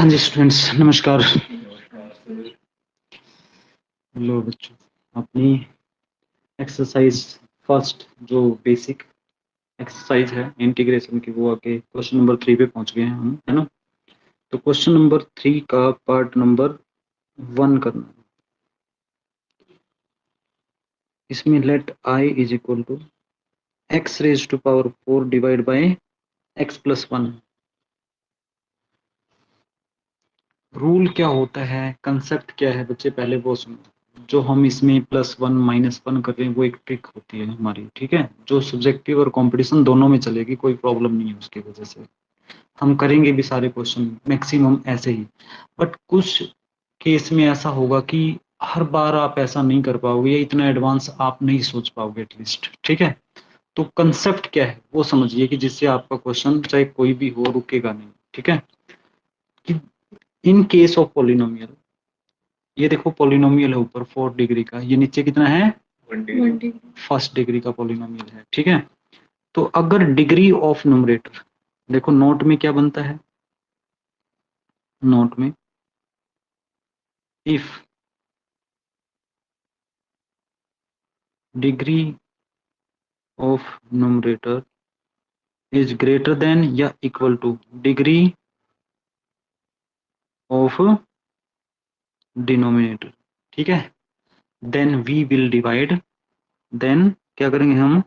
हाँ जी स्टूडेंट्स, नमस्कार। हेलो बच्चों, अपनी एक्सरसाइज फर्स्ट जो बेसिक एक्सरसाइज है इंटीग्रेशन की, वो आके क्वेश्चन नंबर 3 पे पहुंच गए हैं हम, है ना। तो क्वेश्चन नंबर 3 का पार्ट नंबर 1 करना है। इसमें let I is equal to x raise to power 4 divide by x plus 1। Rule क्या होता है, कंसेप्ट क्या है बच्चे, पहले वो सुनो। जो हम इसमें +1 -1 कर रहे हैं वो एक ट्रिक होती है हमारी, ठीक है, जो सब्जेक्टिव और कंपटीशन दोनों में चलेगी, कोई प्रॉब्लम नहीं है उसकी वजह से। हम करेंगे भी सारे क्वेश्चन मैक्सिमम ऐसे ही, बट कुछ केस में ऐसा होगा कि हर बार आप ऐसा नहीं कर पाओगे या इतना एडवांस आप नहीं सोच पाओगे एटलीस्ट, ठीक है। तो कंसेप्ट क्या है वो समझिए कि जिससे आपका क्वेश्चन चाहे कोई भी हो रुकेगा नहीं, ठीक है। कि इन केस ऑफ पॉलिनोमियल, ये देखो पॉलिनोमियल है ऊपर 4 डिग्री का, ये नीचे कितना है 1 डिग्री, फर्स्ट डिग्री का पॉलिनोमियल है, ठीक है। तो अगर डिग्री ऑफ न्यूमरेटर, देखो नोट में क्या बनता है, नोट में if degree of numerator is greater than या equal to degree of denominator, ठीक है, then we will divide, then क्या करेंगे हम,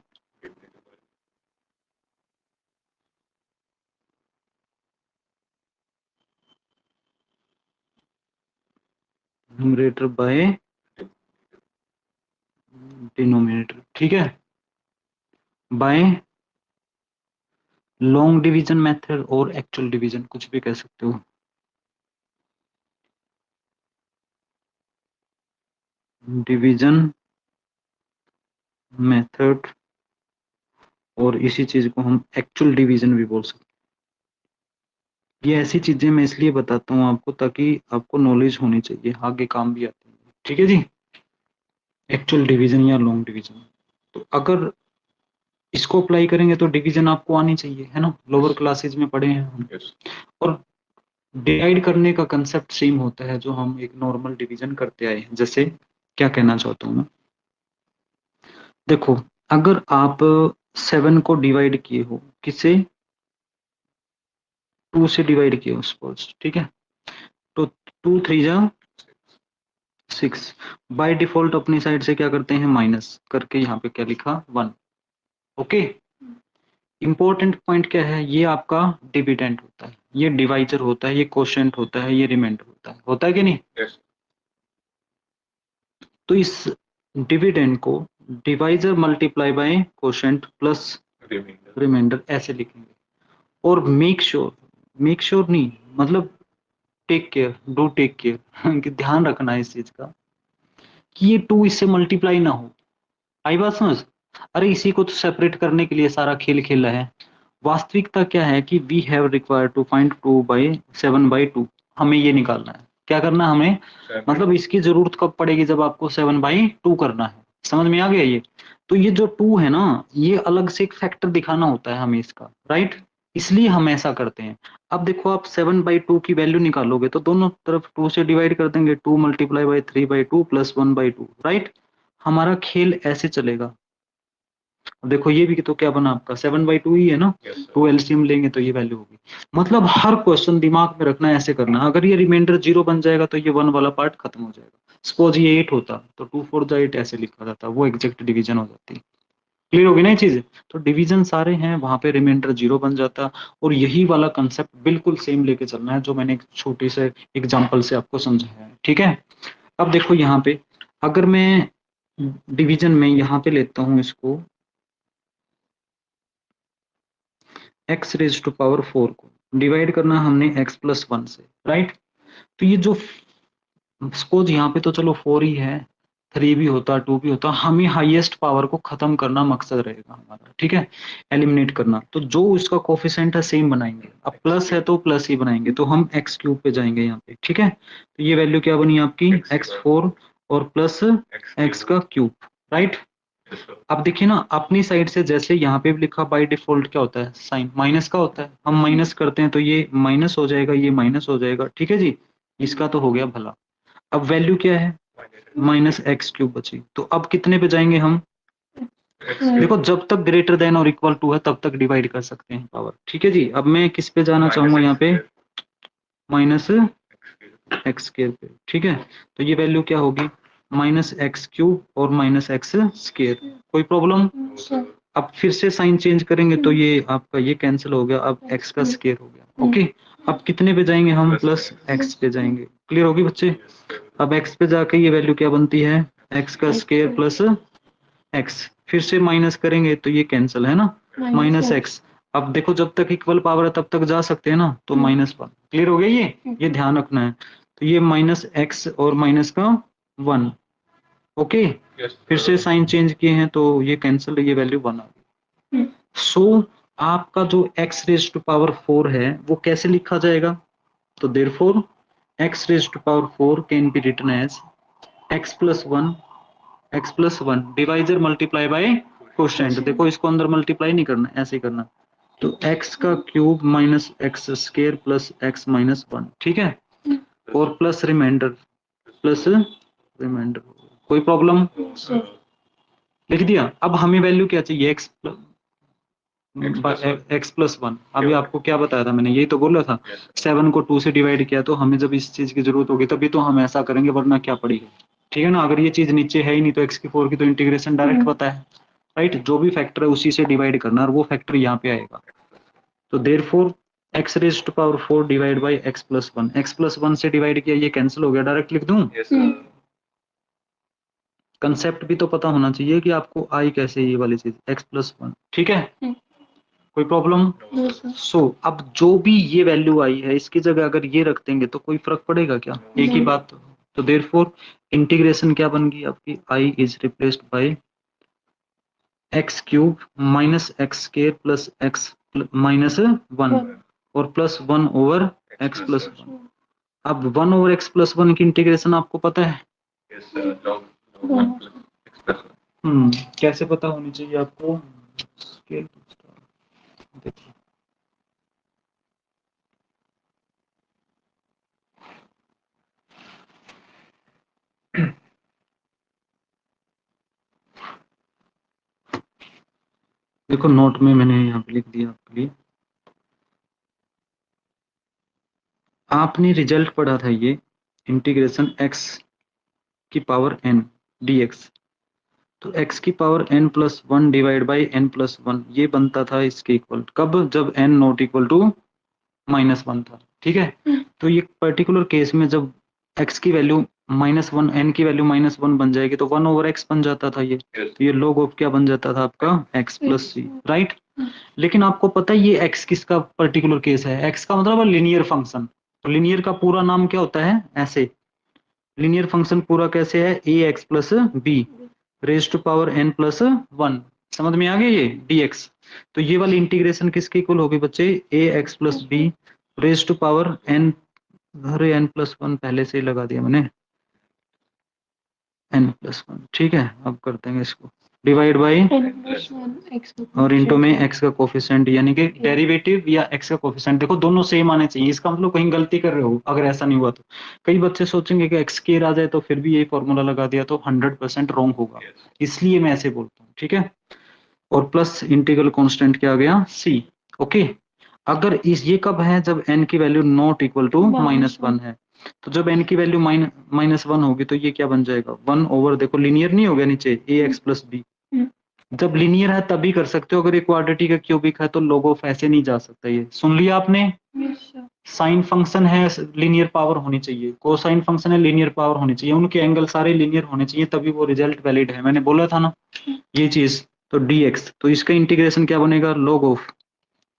न्यूमरेटर बाय डिनोमिनेटर, ठीक है, बाय लॉन्ग डिवीजन मेथड और एक्चुअल डिवीजन, कुछ भी कह सकते हो। डिवीजन मेथड, और इसी चीज को हम एक्चुअल डिवीजन भी बोल सकते हैं। ये ऐसी चीजें मैं इसलिए बताता हूँ आपको ताकि आपको नॉलेज होनी चाहिए, आगे काम भी आती है, ठीक है जी। एक्चुअल डिवीजन या लॉन्ग डिवीजन, तो अगर इसको अप्लाई करेंगे तो डिवीजन आपको आनी चाहिए, है ना, लोअर क्लासेज में पढ़े हैं हम। yes. और डिवाइड करने का कंसेप्ट सेम होता है जो हम एक नॉर्मल डिवीजन करते आए हैं। जैसे क्या कहना चाहता हूँ मैं, देखो अगर आप 7 को डिवाइड किए हो, किससे, 2 से डिवाइड किए हो सपोज, ठीक है, तो 2 3 जा 6, बाय डिफॉल्ट अपनी साइड से क्या करते हैं, माइनस करके यहाँ पे क्या लिखा 1, ओके। इंपॉर्टेंट पॉइंट क्या है, ये आपका डिविडेंड होता है, ये डिवाइजर होता है, ये कोशेंट होता है, ये रिमाइंडर होता है कि नहीं, yes. तो इस डिविडेंड को divisor multiply by quotient plus remainder ऐसे लिखेंगे। और मेक श्योर नहीं, मतलब take care, do take care कि ध्यान रखना है इस चीज का कि ये 2 इससे मल्टीप्लाई ना हो। आई बात समझ, अरे इसी को तो सेपरेट करने के लिए सारा खेल खेला है। वास्तविकता क्या है कि we have required to find 7/2, हमें ये निकालना है, क्या करना है हमें, मतलब इसकी जरूरत कब पड़ेगी, जब आपको 7/2 करना है, समझ में आ गया ये। तो ये जो 2 है ना, ये अलग से एक फैक्टर दिखाना होता है हमें इसका, राइट, इसलिए हम ऐसा करते हैं। अब देखो आप 7/2 की वैल्यू निकालोगे तो दोनों तरफ 2 से डिवाइड कर देंगे, 2 × 3/2 + 1/2, राइट। हमारा खेल ऐसे चलेगा। देखो ये भी तो क्या बना आपका 7/2 ही है ना, yes, 2 एलसीएम लेंगे तो ये वैल्यू होगी। मतलब हर क्वेश्चन दिमाग में रखना, ऐसे करना, अगर ये रिमाइंडर 0 बन जाएगा तो ये 1 वाला पार्ट खत्म हो जाएगा। सपोज ये 8 होता तो 2 4 जा 8 ऐसे लिखा जाता, वो एग्जैक्ट डिवीजन हो जाती। क्लियर होगी ना ये चीज, तो डिवीजन सारे हैं वहां पे रिमाइंडर 0 बन जाता। और यही वाला कंसेप्ट बिल्कुल सेम लेके चलना है जो मैंने एक छोटी से एग्जाम्पल से आपको समझाया है, ठीक है। अब देखो यहाँ पे अगर मैं डिवीजन में यहाँ पे लेता हूँ इसको x⁴ को डिवाइड करना हमने x+1 से, राइट। तो ये जो सपोज यहाँ पे तो चलो 4 ही है, 3 भी होता, 2 भी होता, हमें हाईएस्ट पावर को खत्म करना मकसद रहेगा हमारा, ठीक है, एलिमिनेट करना। तो जो इसका कोफिशिएंट है सेम बनाएंगे, अब प्लस है तो प्लस ही बनाएंगे, तो हम x³ पे जाएंगे यहाँ पे, ठीक है। तो ये वैल्यू क्या बनी आपकी x4 और प्लस x का क्यूब, राइट। अब देखिए ना, अपनी साइड से जैसे यहाँ पे भी लिखा बाय डिफॉल्ट क्या होता है, साइन माइनस का होता है, हम माइनस करते हैं तो ये माइनस हो जाएगा, ये माइनस हो जाएगा, ठीक है जी। इसका तो हो गया भला। अब वैल्यू क्या है, माइनस एक्स क्यूब बची, तो अब कितने पे जाएंगे हम, देखो जब तक ग्रेटर देन और इक्वल टू है तब तक डिवाइड कर सकते हैं पावर, ठीक है जी। अब मैं किस पे जाना चाहूंगा यहाँ पे, माइनस एक्स स्केयर पे, ठीक है। तो ये वैल्यू क्या होगी, माइनस एक्स क्यूब और माइनस एक्स स्केयर, कोई प्रॉब्लम। अब फिर से साइन चेंज करेंगे तो ये आपका ये कैंसिल हो गया, अब एक्स का स्केयर हो गया, ओके। अब कितने पे जाएंगे हम, प्लस एक्स पे जाएंगे, क्लियर होगी बच्चे। अब एक्स पे जाके ये वैल्यू क्या बनती है, एक्स का स्केयर प्लस एक्स, फिर से माइनस करेंगे तो ये कैंसिल है ना, माइनस एक्स। अब देखो जब तक इक्वल पावर है तब तक जा सकते हैं ना, तो माइनस वन, क्लियर हो गया ये ध्यान रखना है। तो ये माइनस एक्स और माइनस का वन, ओके। फिर से साइन चेंज किए हैं तो ये कैंसिल, ये वैल्यू वन आ गई। सो आपका जो x रेज टू पावर 4 है वो कैसे लिखा जाएगा, तो therefore x raise to power 4 can be written as x plus one divisor multiply by quotient, देखो इसको अंदर मल्टीप्लाई नहीं करना, ऐसे ही करना। तो x का cube minus x square plus x minus one, ठीक है, और प्लस रिमाइंडर, प्लस रिमाइंडर, कोई प्रॉब्लम, लिख दिया। अब हमें वैल्यू क्या चाहिए, एक्स प्लस वन, अभी आपको क्या बताया था मैंने, यही तो बोला था, 7 को 2 से डिवाइड किया, तो हमें जब इस चीज की जरूरत होगी तभी तो हम ऐसा करेंगे, वरना क्या पड़ेगा, ठीक है ना। अगर ये चीज नीचे है ही नहीं तो एक्स की 4 की तो इंटीग्रेशन डायरेक्ट पता है, राइट, जो भी फैक्टर है उसी से डिवाइड करना और वो फैक्टर यहाँ पे आएगा। तो therefore x raise to power 4 divide by x plus one, x plus one से डिवाइड किया, ये कैंसिल हो गया, डायरेक्ट लिख दूं। कंसेप्ट भी तो पता होना चाहिए कि आपको आई कैसे, ये वाली चीज एक्स प्लस वन, ठीक है, कोई प्रॉब्लम। सो अब जो भी ये वैल्यू आई है इसकी जगह अगर ये रख देंगे तो कोई फर्क पड़ेगा क्या, एक ही बात। तो देयरफॉर इंटीग्रेशन क्या बन गई आपकी, I is replaced by x cube minus x square plus x minus one और plus one over x plus one. अब one over x plus one की इंटीग्रेशन आपको पता है, कैसे पता होनी चाहिए आपको, स्केल देखिए, देखो नोट में मैंने यहाँ पे लिख दिया आपके लिए, आपने रिजल्ट पढ़ा था ये इंटीग्रेशन x की पावर n dx, तो x की power n plus one divide by n plus one, ये बनता था इसके इक्वल, कब, जब n not equal to minus one था, ठीक है। तो ये पर्टिकुलर केस में जब x की वैल्यू माइनस वन, n की वैल्यू माइनस वन बन जाएगी तो वन ओवर एक्स बन जाता था ये, तो ये log ऑफ क्या बन जाता था आपका, x प्लस सी, राइट। लेकिन आपको पता है ये x किसका पर्टिकुलर केस है, x का मतलब है लीनियर फंक्शन, तो लीनियर का पूरा नाम क्या होता है, ऐसे लीनियर फंक्शन पूरा कैसे है, a x plus b raise to power n plus one, समझ में आ गया ये dx। तो ये वाली इंटीग्रेशन किसके इक्वल होगी बच्चे, a x plus b raise to power n, अरे एन प्लस वन पहले से ही लगा दिया मैंने, एन प्लस वन, ठीक है। अब करते हैं इसको डिवाइड बाई और इंटू में एक्स का कोफिशिएंट, यानी कि डेरिवेटिव या एक्स का कोफिशिएंट, देखो दोनों सेम आने चाहिए, इसका मतलब कहीं गलती कर रहे हो अगर ऐसा नहीं हुआ तो। कई बच्चे सोचेंगे कि एक्स केयर आ जाए तो फिर भी यही फॉर्मूला लगा दिया तो 100% रॉन्ग होगा, इसलिए मैं ऐसे बोलता हूँ, ठीक है। और प्लस इंटीग्रल कांस्टेंट क्या आ गया, सी, ओके। अगर इस ये कब है, जब एन की value not equal to minus one है, तो जब एन की वैल्यू माइनस वन होगी तो ये क्या बन जाएगा, वन ओवर, देखो लीनियर नहीं हो गया नीचे, ए एक्स प्लस बी, जब लीनियर है तभी कर सकते हो, अगर ये क्वाड्रेटिक का क्यूबिक है तो log ऑफ ऐसे नहीं जा सकता, ये सुन लिया आपने। साइन फंक्शन है लीनियर पावर होनी चाहिए, कोसाइन फंक्शन है लीनियर पावर होनी चाहिए, उनके एंगल सारे लीनियर होने चाहिए तभी वो रिजल्ट वैलिड है, मैंने बोला था ना ये चीज। तो dx, तो इसका इंटीग्रेशन क्या बनेगा, log of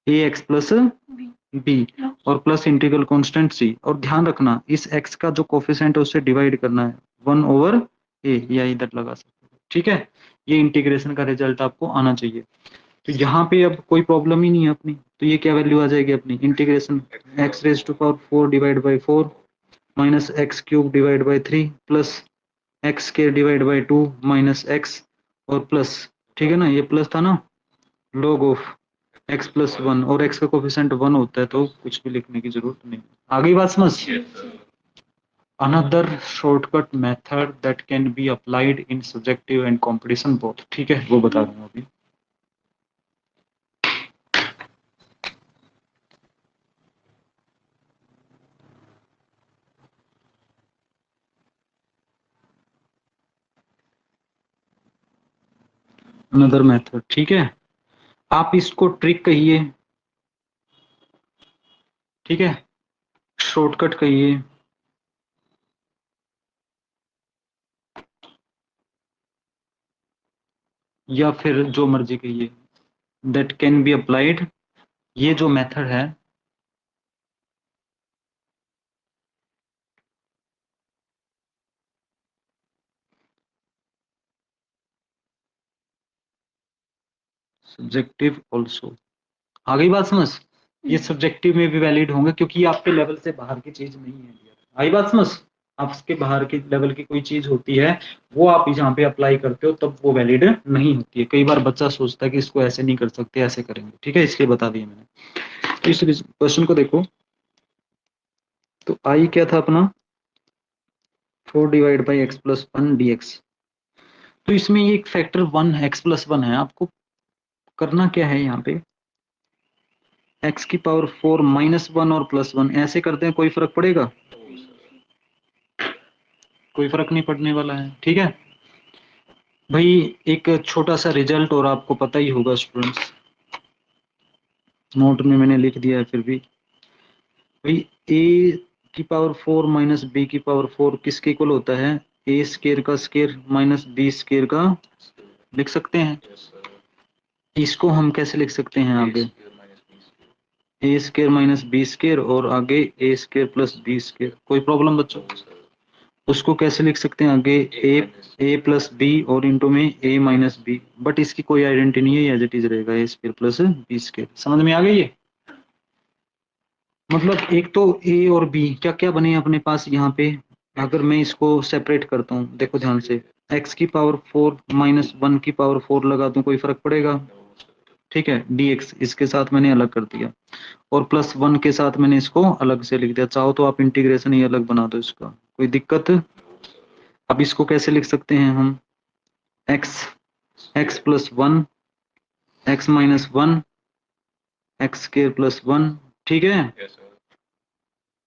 a x plus b और प्लस इंटीग्रल कांस्टेंट सी, और ध्यान रखना इस x का जो कोफिशिएंट है उससे डिवाइड करना है, वन ओवर ए, या इधर लगा सकते हो, ठीक है। ये इंटीग्रेशन का रिजल्ट आपको आना चाहिए। तो यहाँ पे अब कोई प्रॉब्लम ही नहीं है अपनी, तो ये क्या वैल्यू आ जाएगी अपनी, integration x raise to power 4 divide by 4 minus x cube divide by 3 plus x के डिवाइड बाई 2 माइनस एक्स और प्लस, ठीक है ना, ये प्लस था ना, log of x plus one, और x का कोफिशिएंट 1 होता है तो कुछ भी लिखने की जरूरत नहीं। आ गई बात समझ? Another shortcut method that can be applied in subjective and competition both, ठीक है, वो बता दूंगा अभी। अनदर मेथड, ठीक है, आप इसको ट्रिक कहिए, ठीक है, शॉर्टकट कहिए, या फिर जो मर्जी कहिए, दैट कैन बी अप्लाइड, ये जो मेथड है, सब्जेक्टिव ऑल्सो। आ गई बात समझ? ये सब्जेक्टिव में भी वैलिड होंगे क्योंकि ये आपके लेवल से बाहर की चीज नहीं है। आई बात समझ? आपके बाहर के लेवल की कोई चीज होती है, वो आप जहाँ पे अप्लाई करते हो तब वो वैलिड नहीं होती है। कई बार बच्चा सोचता है कि इसको ऐसे नहीं कर सकते, ऐसे करेंगे, ठीक है, इसलिए बता दिया मैंने। तो इस क्वेश्चन को देखो, तो आई क्या था अपना, 4/x+1 dx। तो इसमें ये एक फैक्टर 1 x+1 है, आपको करना क्या है यहाँ पे, x⁴ -1 और +1 ऐसे करते हैं, कोई फर्क पड़ेगा? कोई फर्क नहीं पड़ने वाला है, ठीक है भाई। एक छोटा सा रिजल्ट और आपको पता ही होगा स्टूडेंट्स, नोट में मैंने लिख दिया है फिर भी भाई, a⁴ b⁴ किसके इक्वल होता है, a² का स्केयर माइनस b² का, लिख सकते हैं। इसको हम कैसे लिख सकते हैं आगे, a² - b², और आगे a² + b²। कोई प्रॉब्लम बच्चों? उसको कैसे लिख सकते हैं आगे, a+b और इंटू में a - b, बट इसकी कोई आइडेंटिटी नहीं है, एज इट इज रहेगा a² + b²। समझ में आ गई ये? मतलब एक तो a और b क्या क्या बने अपने पास यहाँ पे, अगर मैं इसको सेपरेट करता हूँ, देखो ध्यान से, x⁴ -1⁴ लगा दूं, कोई फर्क पड़ेगा? ठीक है, dx इसके साथ मैंने अलग कर दिया, और +1 के साथ मैंने इसको अलग से लिख दिया। चाहो तो आप इंटीग्रेशन ही अलग बना दो इसका, कोई दिक्कत? अब इसको कैसे लिख सकते हैं हम, x+1 x-1 x² + 1, ठीक है,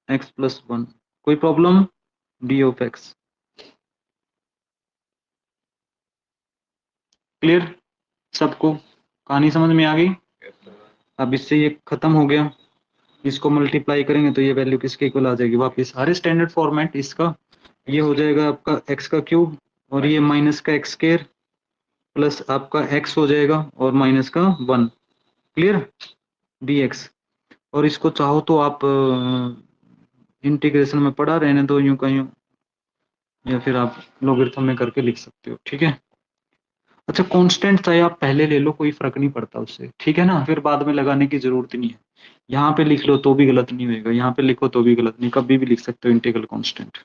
x+1, कोई problem? d of x। Clear सबको? कहानी समझ में आ गई? अब इससे ये खत्म हो गया, इसको मल्टीप्लाई करेंगे तो ये वैल्यू किसके इक्वल आ जाएगी वापस, सारे स्टैंडर्ड फॉर्मेट इसका, ये हो जाएगा आपका x³ और ये -x² प्लस आपका x हो जाएगा और -1। क्लियर? dx। और इसको चाहो तो आप इंटीग्रेशन में पढ़ा रहने दो यूं का यूं, या फिर आप लॉगरिथम में करके लिख सकते हो, ठीक है। अच्छा, कांस्टेंट चाहे आप पहले ले लो, कोई फर्क नहीं पड़ता उससे, ठीक है ना, फिर बाद में लगाने की जरूरत नहीं है। यहाँ पे लिख लो तो भी गलत नहीं होगा, यहाँ पे लिखो तो भी गलत नहीं, कभी भी लिख सकते हो इंटीग्रल कांस्टेंट।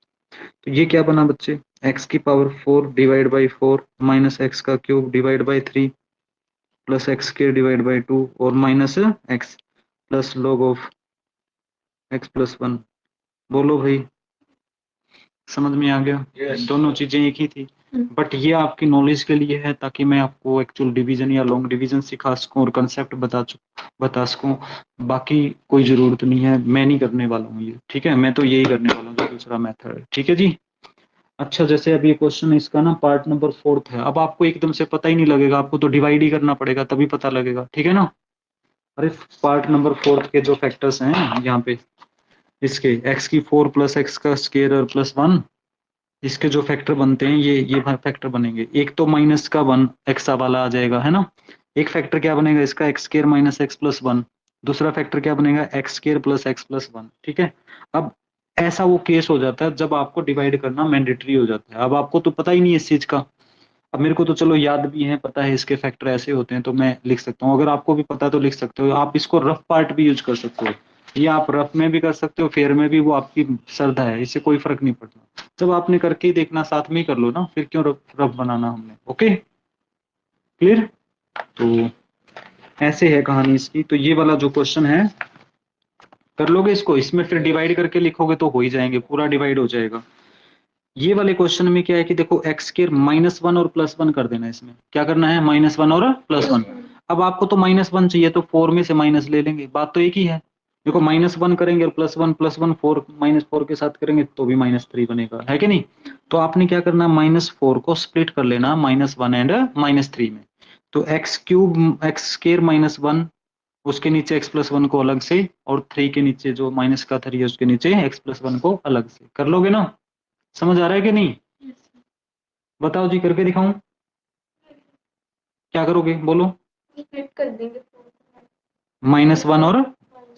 तो ये क्या बना बच्चे, x⁴ divide by 4 -x³ divide by 3 plus x² divide by 2 और -x plus log of x+1। बोलो भाई, समझ में आ गया? दोनों चीजें एक ही थी, बट ये आपकी नॉलेज के लिए है, ताकि मैं आपको एक्चुअल डिवीजन या लॉन्ग डिवीजन सिखा सकूं और कंसेप्ट बता सकूं। बाकी कोई जरूरत नहीं है, मैं नहीं करने वाला हूँ ये, ठीक है, मैं तो यही करने वाला हूँ जो दूसरा मेथड है, ठीक है जी। अच्छा, जैसे अभी ये क्वेश्चन इसका ना पार्ट नंबर 4 है, अब आपको एकदम से पता ही नहीं लगेगा, आपको तो डिवाइड ही करना पड़ेगा तभी पता लगेगा, ठीक है ना। अरे, पार्ट नंबर 4 के जो फैक्टर्स हैं यहाँ पे, इसके x⁴ + x² और +1, इसके जो फैक्टर बनते हैं, ये फैक्टर बनेंगे। एक तो -1 एक्सा वाला आ जाएगा, है ना। एक फैक्टर क्या बनेगा इसका, x² - x+1। दूसरा फैक्टर क्या बनेगा, x² + x+1, ठीक है। अब ऐसा वो केस हो जाता है जब आपको डिवाइड करना मैंडेटरी हो जाता है। अब आपको तो पता ही नहीं है इस चीज का, अब मेरे को तो चलो याद भी है, पता है इसके फैक्टर ऐसे होते हैं, तो मैं लिख सकता हूँ। अगर आपको भी पता है तो लिख सकते हो। आप इसको रफ पार्ट भी यूज कर सकते हो, ये आप रफ में भी कर सकते हो, फेयर में भी, वो आपकी श्रद्धा है, इससे कोई फर्क नहीं पड़ता। जब आपने करके ही देखना, साथ में ही कर लो ना, फिर क्यों रफ रफ बनाना हमने, ओके। क्लियर? तो ऐसे है कहानी इसकी। तो ये वाला जो क्वेश्चन है कर लोगे इसको, इसमें फिर डिवाइड करके लिखोगे तो हो ही जाएंगे, पूरा डिवाइड हो जाएगा। ये वाले क्वेश्चन में क्या है कि देखो एक्स स्क्वायर -1 और +1 कर देना है। इसमें क्या करना है, -1 और +1। अब आपको तो -1 चाहिए तो 4 में से माइनस ले लेंगे, बात तो एक ही है। देखो -1 करेंगे और +1 4 -4 के साथ करेंगे तो भी -3 बनेगा, है कि नहीं? तो आपने क्या करना, -4 को स्प्लिट कर लेना -1 एंड -3 में। तो एक्स स्क्वायर -1, उसके नीचे x+1 को अलग से, और 3 के नीचे जो माइनस का 3 है उसके नीचे x+1 को अलग से कर लोगे ना। समझ आ रहा है कि नहीं? बताओ जी, करके दिखाऊं? क्या करोगे बोलो? कर देंगे -1 और,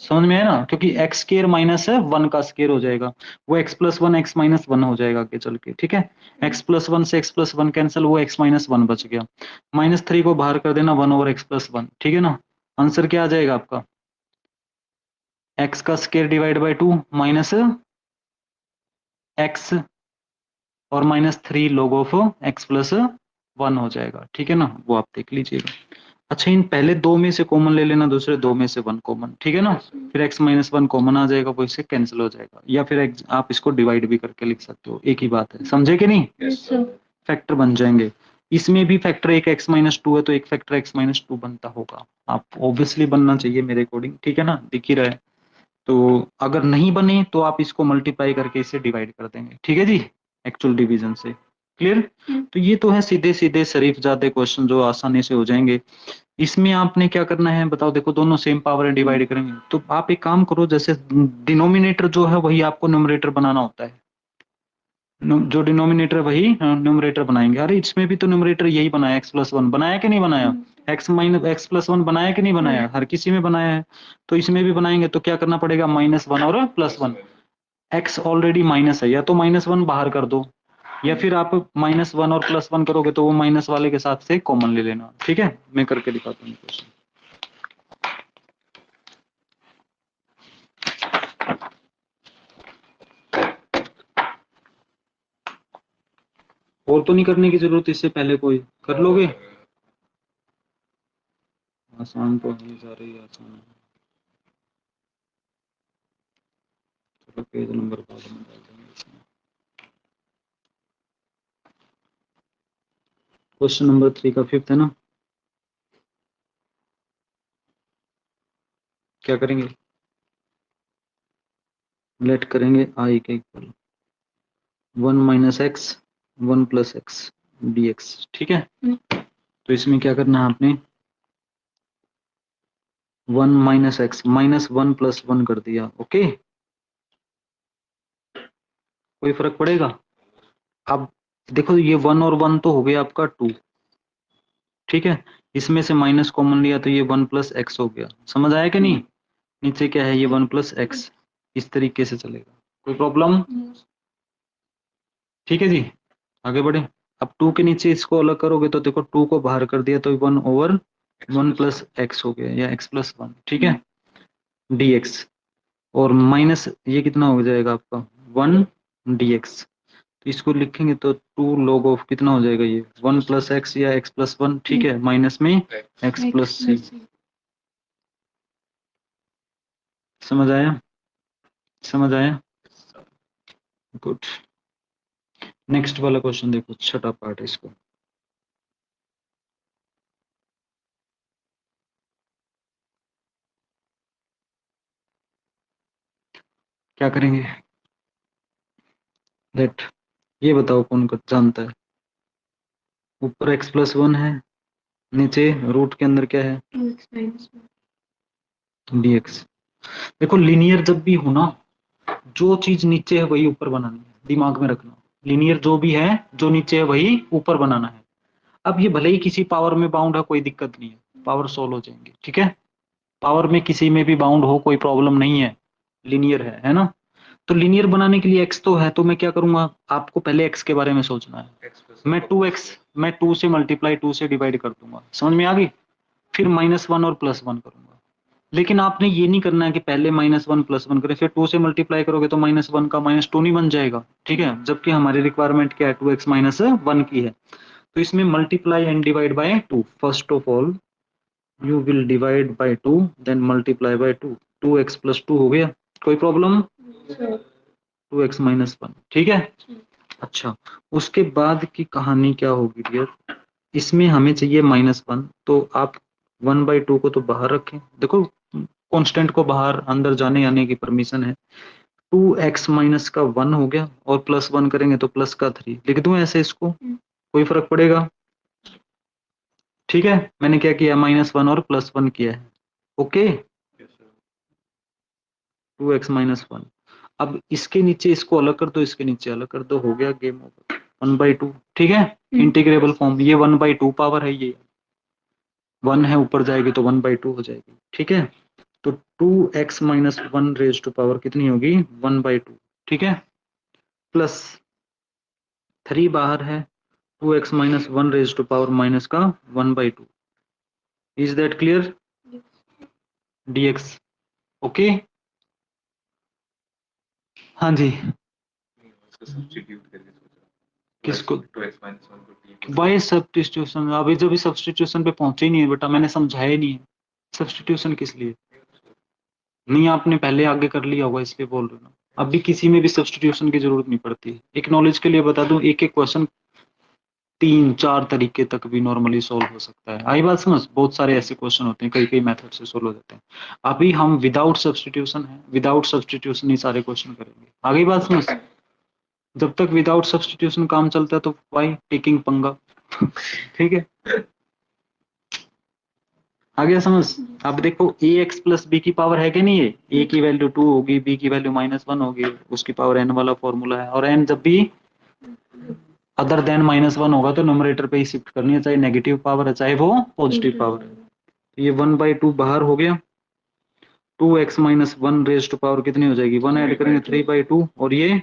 समझ में आया ना? क्योंकि एक्स स्क्वायर -1 का स्क्वायर हो जाएगा, वो x+1 x-1 हो जाएगा आगे चल के, ठीक है? x+1 से x+1 कैंसिल, वो x-1 बच गया। -3 को बाहर कर देना, 1/x+1, ठीक है ना? आंसर क्या आ जाएगा आपका, x का square divide by 2 minus x और -3 log ऑफ x+1 हो जाएगा, ठीक है ना? वो आप देख लीजिएगा। अच्छा, इन पहले दो में से कॉमन ले लेना, दूसरे दो में से 1 कॉमन, ठीक है ना? फिर x-1 कॉमन आ जाएगा, वो इससे कैंसिल हो जाएगा। या फिर आप इसको डिवाइड भी करके लिख सकते हो, एक ही बात है, समझे कि नहीं? फैक्टर बन जाएंगे। इसमें भी फैक्टर एक x-2 है तो एक फैक्टर x-2 बनता होगा, आप ऑब्वियसली बनना चाहिए मेरे अकॉर्डिंग, ठीक है ना? दिख ही रहा है। तो अगर नहीं बने तो आप इसको मल्टीप्लाई करके इसे डिवाइड कर देंगे, ठीक है जी, एक्चुअल डिवीजन से। क्लियर? तो ये तो है सीधे सीधे शरीफ जादे क्वेश्चन जो आसानी से हो जाएंगे। इसमें आपने क्या करना है बताओ, देखो दोनों सेम पावर है, डिवाइड करेंगे तो आप एक काम करो, जैसे डिनोमिनेटर जो है वही आपको न्यूमरेटर बनाना होता है, जो डिनोमिनेटर वही न्यूमरेटर बनाएंगे। अरे इसमें भी तो न्यूमरेटर यही बनाया, x+1 बनाया कि नहीं बनाया, x+1 बनाया कि नहीं बनाया, हर किसी में बनाया है। तो इसमें भी बनाएंगे तो क्या करना पड़ेगा, -1 और +1। x ऑलरेडी माइनस है, या तो -1 बाहर कर दो, या फिर आप -1 और +1 करोगे तो वो माइनस वाले के साथ से कॉमन ले लेना, ठीक है? मैं करके दिखाता हूँ क्वेश्चन। और तो नहीं करने की जरूरत, इससे पहले कोई कर लोगे? आसान तो है, जा रही है आसान है। चलो पेज नंबर बाद में डाल देंगे इसमें। क्वेश्चन नंबर 3 का 5th है ना? क्या करेंगे, लेट करेंगे आई के इक्वल 1 - x 1 + x dx, ठीक है? तो इसमें क्या करना है आपने, 1 - x -1 + 1 कर दिया, ओके? कोई फर्क पड़ेगा? अब देखो ये 1 और 1 तो हो गया आपका 2, ठीक है? इसमें से माइनस कॉमन लिया तो ये 1 + x हो गया, समझ आया कि नहीं? नीचे क्या है, ये 1 + x, इस तरीके से चलेगा, कोई प्रॉब्लम? ठीक है जी, आगे बढ़े। अब 2 के नीचे इसको अलग करोगे तो देखो 2 को बाहर कर दिया तो 1/1 + x हो गया, या x+1, ठीक है? dx, और माइनस ये कितना हो जाएगा आपका 1 dx। तो इसको लिखेंगे तो 2 log ऑफ कितना हो जाएगा, ये 1 + x या x+1, ठीक है? माइनस में x + c। समझ आया? समझ आया? गुड। नेक्स्ट वाला क्वेश्चन देखो, छठा पार्ट है इसको। क्या करेंगे, लेट, ये बताओ कौन जानता है? ऊपर x+1 है, नीचे रूट के अंदर क्या है, dx। देखो लीनियर जब भी हो ना, जो चीज नीचे है वही ऊपर बनानी है, दिमाग में रखना। लीनियर जो भी है, जो नीचे है वही ऊपर बनाना है। अब ये भले ही किसी पावर में बाउंड है, कोई दिक्कत नहीं है, पावर सोल्व हो जाएंगे, ठीक है? पावर में किसी में भी बाउंड हो कोई प्रॉब्लम नहीं है, लीनियर है ना? तो लीनियर बनाने के लिए x तो है, तो मैं क्या करूंगा, आपको पहले x के बारे में सोचना है। मैं 2 से मल्टीप्लाई 2 से डिवाइड कर दूंगा, समझ में आ गई? फिर -1 और +1 करूंगा। लेकिन आपने ये नहीं करना है कि पहले -1 +1 करें फिर 2 से मल्टीप्लाई करोगे तो -1 का -2 नहीं बन जाएगा, ठीक है? जबकि हमारी रिक्वायरमेंट क्या है, 2x - 1 की है। तो इसमें multiply and divide by 2। First of all you will divide by 2 then multiply by 2। 2x plus 2 हो गया, कोई प्रॉब्लम? 2x माइनस 1, ठीक है। अच्छा, उसके बाद की कहानी क्या होगी डियर, इसमें हमें चाहिए -1, तो आप 1/2 को तो बाहर रखें। देखो कांस्टेंट को बाहर अंदर जाने आने की परमिशन है। 2x माइनस का 1 हो गया और +1 करेंगे तो प्लस का 3। लिख दूं ऐसे इसको, कोई फर्क पड़ेगा? ठीक है, मैंने क्या किया, -1 और +1 किया है। Okay, 2x minus 1। अब इसके नीचे इसको अलग कर दो, इसके नीचे अलग कर दो, हो गया गेम ओवर। 1/2, ठीक है, इंटीग्रेबल फॉर्म। ये 1/2 पावर है, ये 1 है, ऊपर जाएगी तो 1/2 हो जाएगी, ठीक है। तो 2x minus 1 raise to power कितनी होगी, 1/2, ठीक है। प्लस 3 बाहर है, 2x minus 1 raise to power minus का 1/2। Is that clear? dx, okay. हाँ जी, किसको? By substitution. अभी जब सब्स्टिट्यूशन पे पहुंचे ही नहीं है बेटा, मैंने समझाया ही नहीं है सब्स्टिट्यूशन किस लिए। नहीं, आपने पहले आगे कर लिया होगा इसलिए बोल रहे हो ना। अभी किसी में भी सब्स्टिट्यूशन की जरूरत नहीं पड़ती। एक नॉलेज के लिए बता दूं, एक एक क्वेश्चन 3-4 तरीके तक भी नॉर्मली सोल्व हो सकता है। आई बात समझ? बहुत सारे ऐसे क्वेश्चन होते हैं, कई कई मेथड से सोल्व हो जाते हैं। अभी हम विदाउट सब्स्टिट्यूशन है, विदाउट सब्स्टिट्यूशन ही सारे क्वेश्चन करेंगे। आगे बात समझ? जब तक विदाउट सब्स्टिट्यूशन काम चलता है तो वाई टेकिंग पंगा। ठीक है, आ गया समझ? अब देखो ए एक्स प्लस बी की पावर है कि नहीं है, ए की वैल्यू 2 होगी, बी की वैल्यू -1 होगी, उसकी पावर n वाला फॉर्मूला है। और n जब भी अदर देन -1 होगा तो न्यूमरेटर पे ही शिफ्ट करनी है, चाहे नेगेटिव पावर है चाहे वो पॉजिटिव पावर है। तो ये 1/2 बाहर हो गया। 2x minus 1 raise to power कितनी हो जाएगी, 1 ऐड करेंगे 3/2, और ये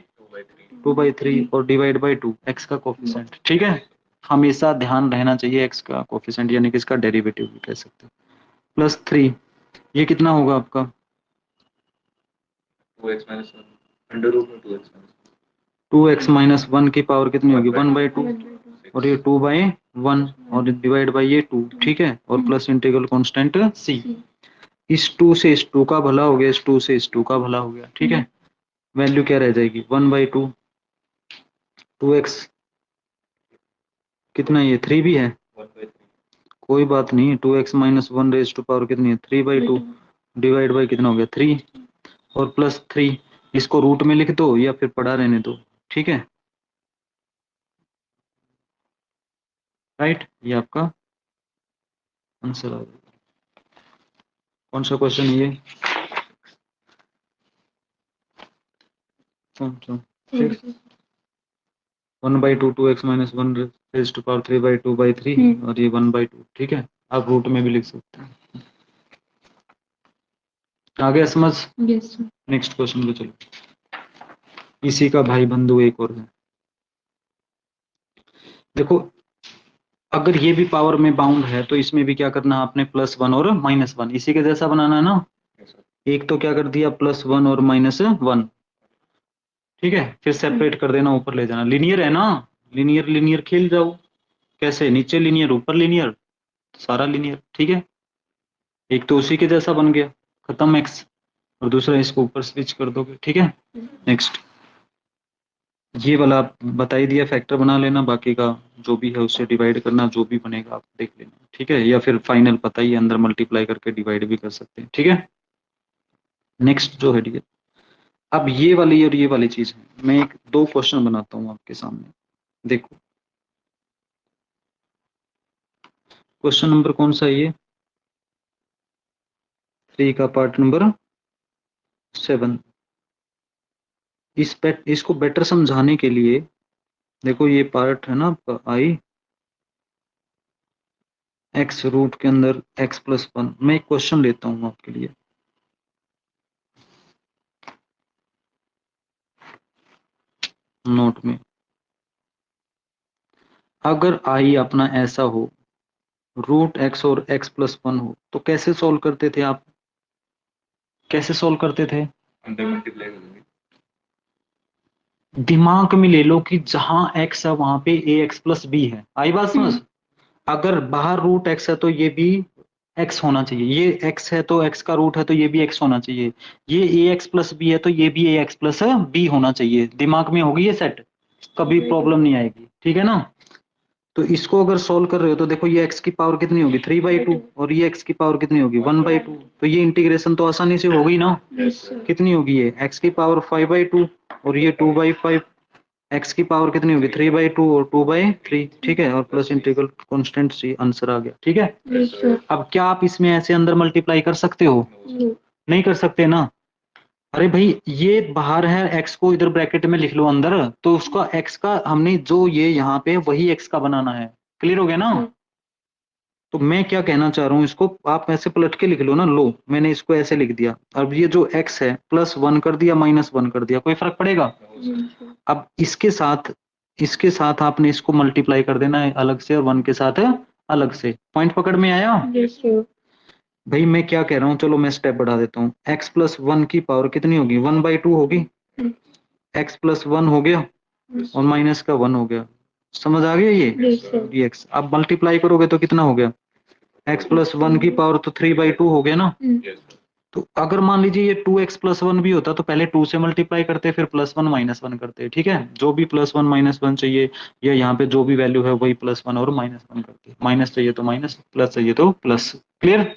2/3 और डिवाइड बाई 2 x का कोफिशिएंट, ठीक है। हमेशा ध्यान रहना चाहिए x का कोफिशिएंट, यानी कि इसका डेरिवेटिव भी कह सकते हैं। +3, ये कितना होगा आपका, 2x माइनस 1 अंडर रूट में 2x माइनस 1 की पावर कितनी होगी, 1/2, और ये 2/1 और डिवाइड बाई ये 2, ठीक है। और प्लस इंटीग्रल कांस्टेंट c। इस 2 से इस 2 का भला हो गया, इस 2 से इस 2 का भला हो गया, ठीक है। वैल्यू क्या रह जाएगी, 1/2, 2x कितना, ये 3 भी है, कोई बात नहीं, 2x minus 1 raise to power कितनी है, 3/2, डिवाइड बाई कितना हो गया 3, और +3। इसको रूट में लिख दो या फिर पढ़ा रहने दो, ठीक है। राइट, ये आपका आंसर आ जाएगा। कौन सा क्वेश्चन है ये, कौन सा, 1/2, 2x minus 1 raise to power 3/2/3, और ये 1/2, ठीक है। आप रूट में भी लिख सकते हैं। आ गया समझ? यस। नेक्स्ट क्वेश्चन पे चलो। इसी का भाई बंधु एक और है। देखो, अगर ये भी पावर में बाउंड है तो इसमें भी क्या करना है आपने, +1 और -1 इसी के जैसा बनाना है ना। एक तो क्या कर दिया, +1 और -1, ठीक है। फिर सेपरेट कर देना, ऊपर ले जाना, लीनियर है ना, लीनियर लीनियर खेल जाओ। कैसे, नीचे लीनियर ऊपर लीनियर, सारा लीनियर, ठीक है। एक तो उसी के जैसा बन गया, खत्म x, और दूसरा इसको ऊपर स्विच कर दोगे, ठीक है। नेक्स्ट, ये वाला आप बता ही दिया, फैक्टर बना लेना, बाकी का जो भी है उससे डिवाइड करना, जो भी बनेगा आप देख लेना, ठीक है। या फिर फाइनल पता ही अंदर मल्टीप्लाई करके डिवाइड भी कर सकते हैं, ठीक है। नेक्स्ट जो है, ठीक है, अब ये वाली और ये वाली चीज है, मैं एक दो क्वेश्चन बनाता हूँ आपके सामने, देखो। क्वेश्चन नंबर कौन सा है ये, 3 का पार्ट नंबर 7। इसको बेटर समझाने के लिए देखो, ये पार्ट है ना आपका आई x रूट के अंदर x+1। मैं एक क्वेश्चन लेता हूँ आपके लिए, नोट में। अगर आई अपना ऐसा हो, √x और x+1 हो, तो कैसे सॉल्व करते थे आप, कैसे सॉल्व करते थे, अंडर मल्टीप्लाई करेंगे, दिमाग में ले लो कि जहां x है वहां पे ax प्लस b है। आई बात समझ? अगर बाहर रूट x है तो ये भी x होना चाहिए, ये x है तो x का रूट है तो ये भी x होना चाहिए, ये ax प्लस b है तो ये भी ax प्लस b होना चाहिए। दिमाग में होगी ये सेट, कभी प्रॉब्लम नहीं आएगी, ठीक है ना? तो इसको अगर सोल्व कर रहे हो तो देखो ये x की पावर कितनी होगी 3/2 और ये x की पावर कितनी होगी 1/2। तो ये इंटीग्रेशन तो आसानी से होगी ना। कितनी होगी ये x की पावर 5/2 और ये 2/5। x की पावर कितनी होगी 3/2 और 2/3, ठीक है, और प्लस इंटीग्रल कांस्टेंट सी, आंसर आ गया, ठीक है। अब क्या आप इसमें ऐसे अंदर मल्टीप्लाई कर सकते हो? नहीं कर सकते ना। अरे भाई ये बाहर है, x को इधर ब्रैकेट में लिख लो अंदर, तो उसका x का हमने जो ये यहाँ पे वही x का बनाना है। क्लियर हो गया ना? तो मैं क्या कहना चाह रहा हूँ, इसको आप ऐसे पलट के लिख लो ना। लो मैंने इसको ऐसे लिख दिया, अब ये जो x है +1 कर दिया -1 कर दिया, कोई फर्क पड़ेगा? अब इसके साथ आपने इसको मल्टीप्लाई कर देना है अलग से, और 1 के साथ अलग से। पॉइंट पकड़ में आया? भाई मैं क्या कह रहा हूँ, चलो मैं स्टेप बढ़ा देता हूँ। x प्लस 1 की पावर कितनी होगी 1/2 होगी। x प्लस 1 हो गया और माइनस का 1 हो गया। समझ आ गया ये x? अब मल्टीप्लाई करोगे तो कितना हो गया, x प्लस 1 की पावर तो 3/2 हो गया ना। तो अगर मान लीजिए ये 2x प्लस 1 भी होता तो पहले 2 से मल्टीप्लाई करते, फिर +1 -1 करते, ठीक है। जो भी +1 -1 चाहिए, या यहाँ पे जो भी वैल्यू है वही +1 और -1 करते। माइनस चाहिए तो माइनस, प्लस चाहिए तो प्लस। क्लियर?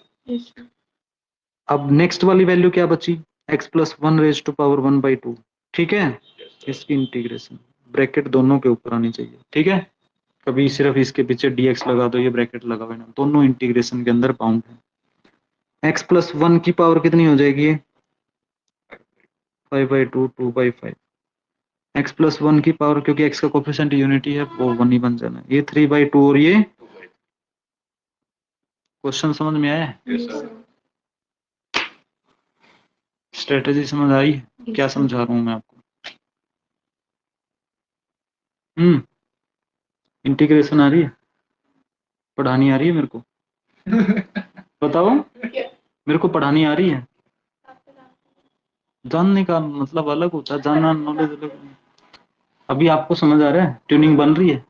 अब नेक्स्ट वाली वैल्यू क्या बची, x plus 1 raise to power 1/2, ठीक है। इसकी इंटीग्रेशन ब्रैकेट दोनों के ऊपर आनी चाहिए, ठीक है। कभी सिर्फ इसके पीछे dx लगा दो, ये ब्रैकेट लगा हुआ है ना, दोनों इंटीग्रेशन के अंदर बाउंड है। x प्लस 1 की पावर कितनी हो जाएगी 5/2 2/5। x प्लस 1 की पावर, क्योंकि x का कोफिशिएंट यूनिटी है, वो 1 ही बन जाना है। ये 3/2 और ये, क्वेश्चन समझ में आया? स्ट्रेटेजी समझ आई? क्या समझा रहा हूँ मैं आपको? इंटीग्रेशन आ रही है, पढ़ानी आ रही है मेरे को? बताओ, मेरे को पढ़ानी आ रही है? जानने का मतलब अलग होता है, जानना नॉलेज अलग। अभी आपको समझ आ रहा है? ट्यूनिंग बन रही है?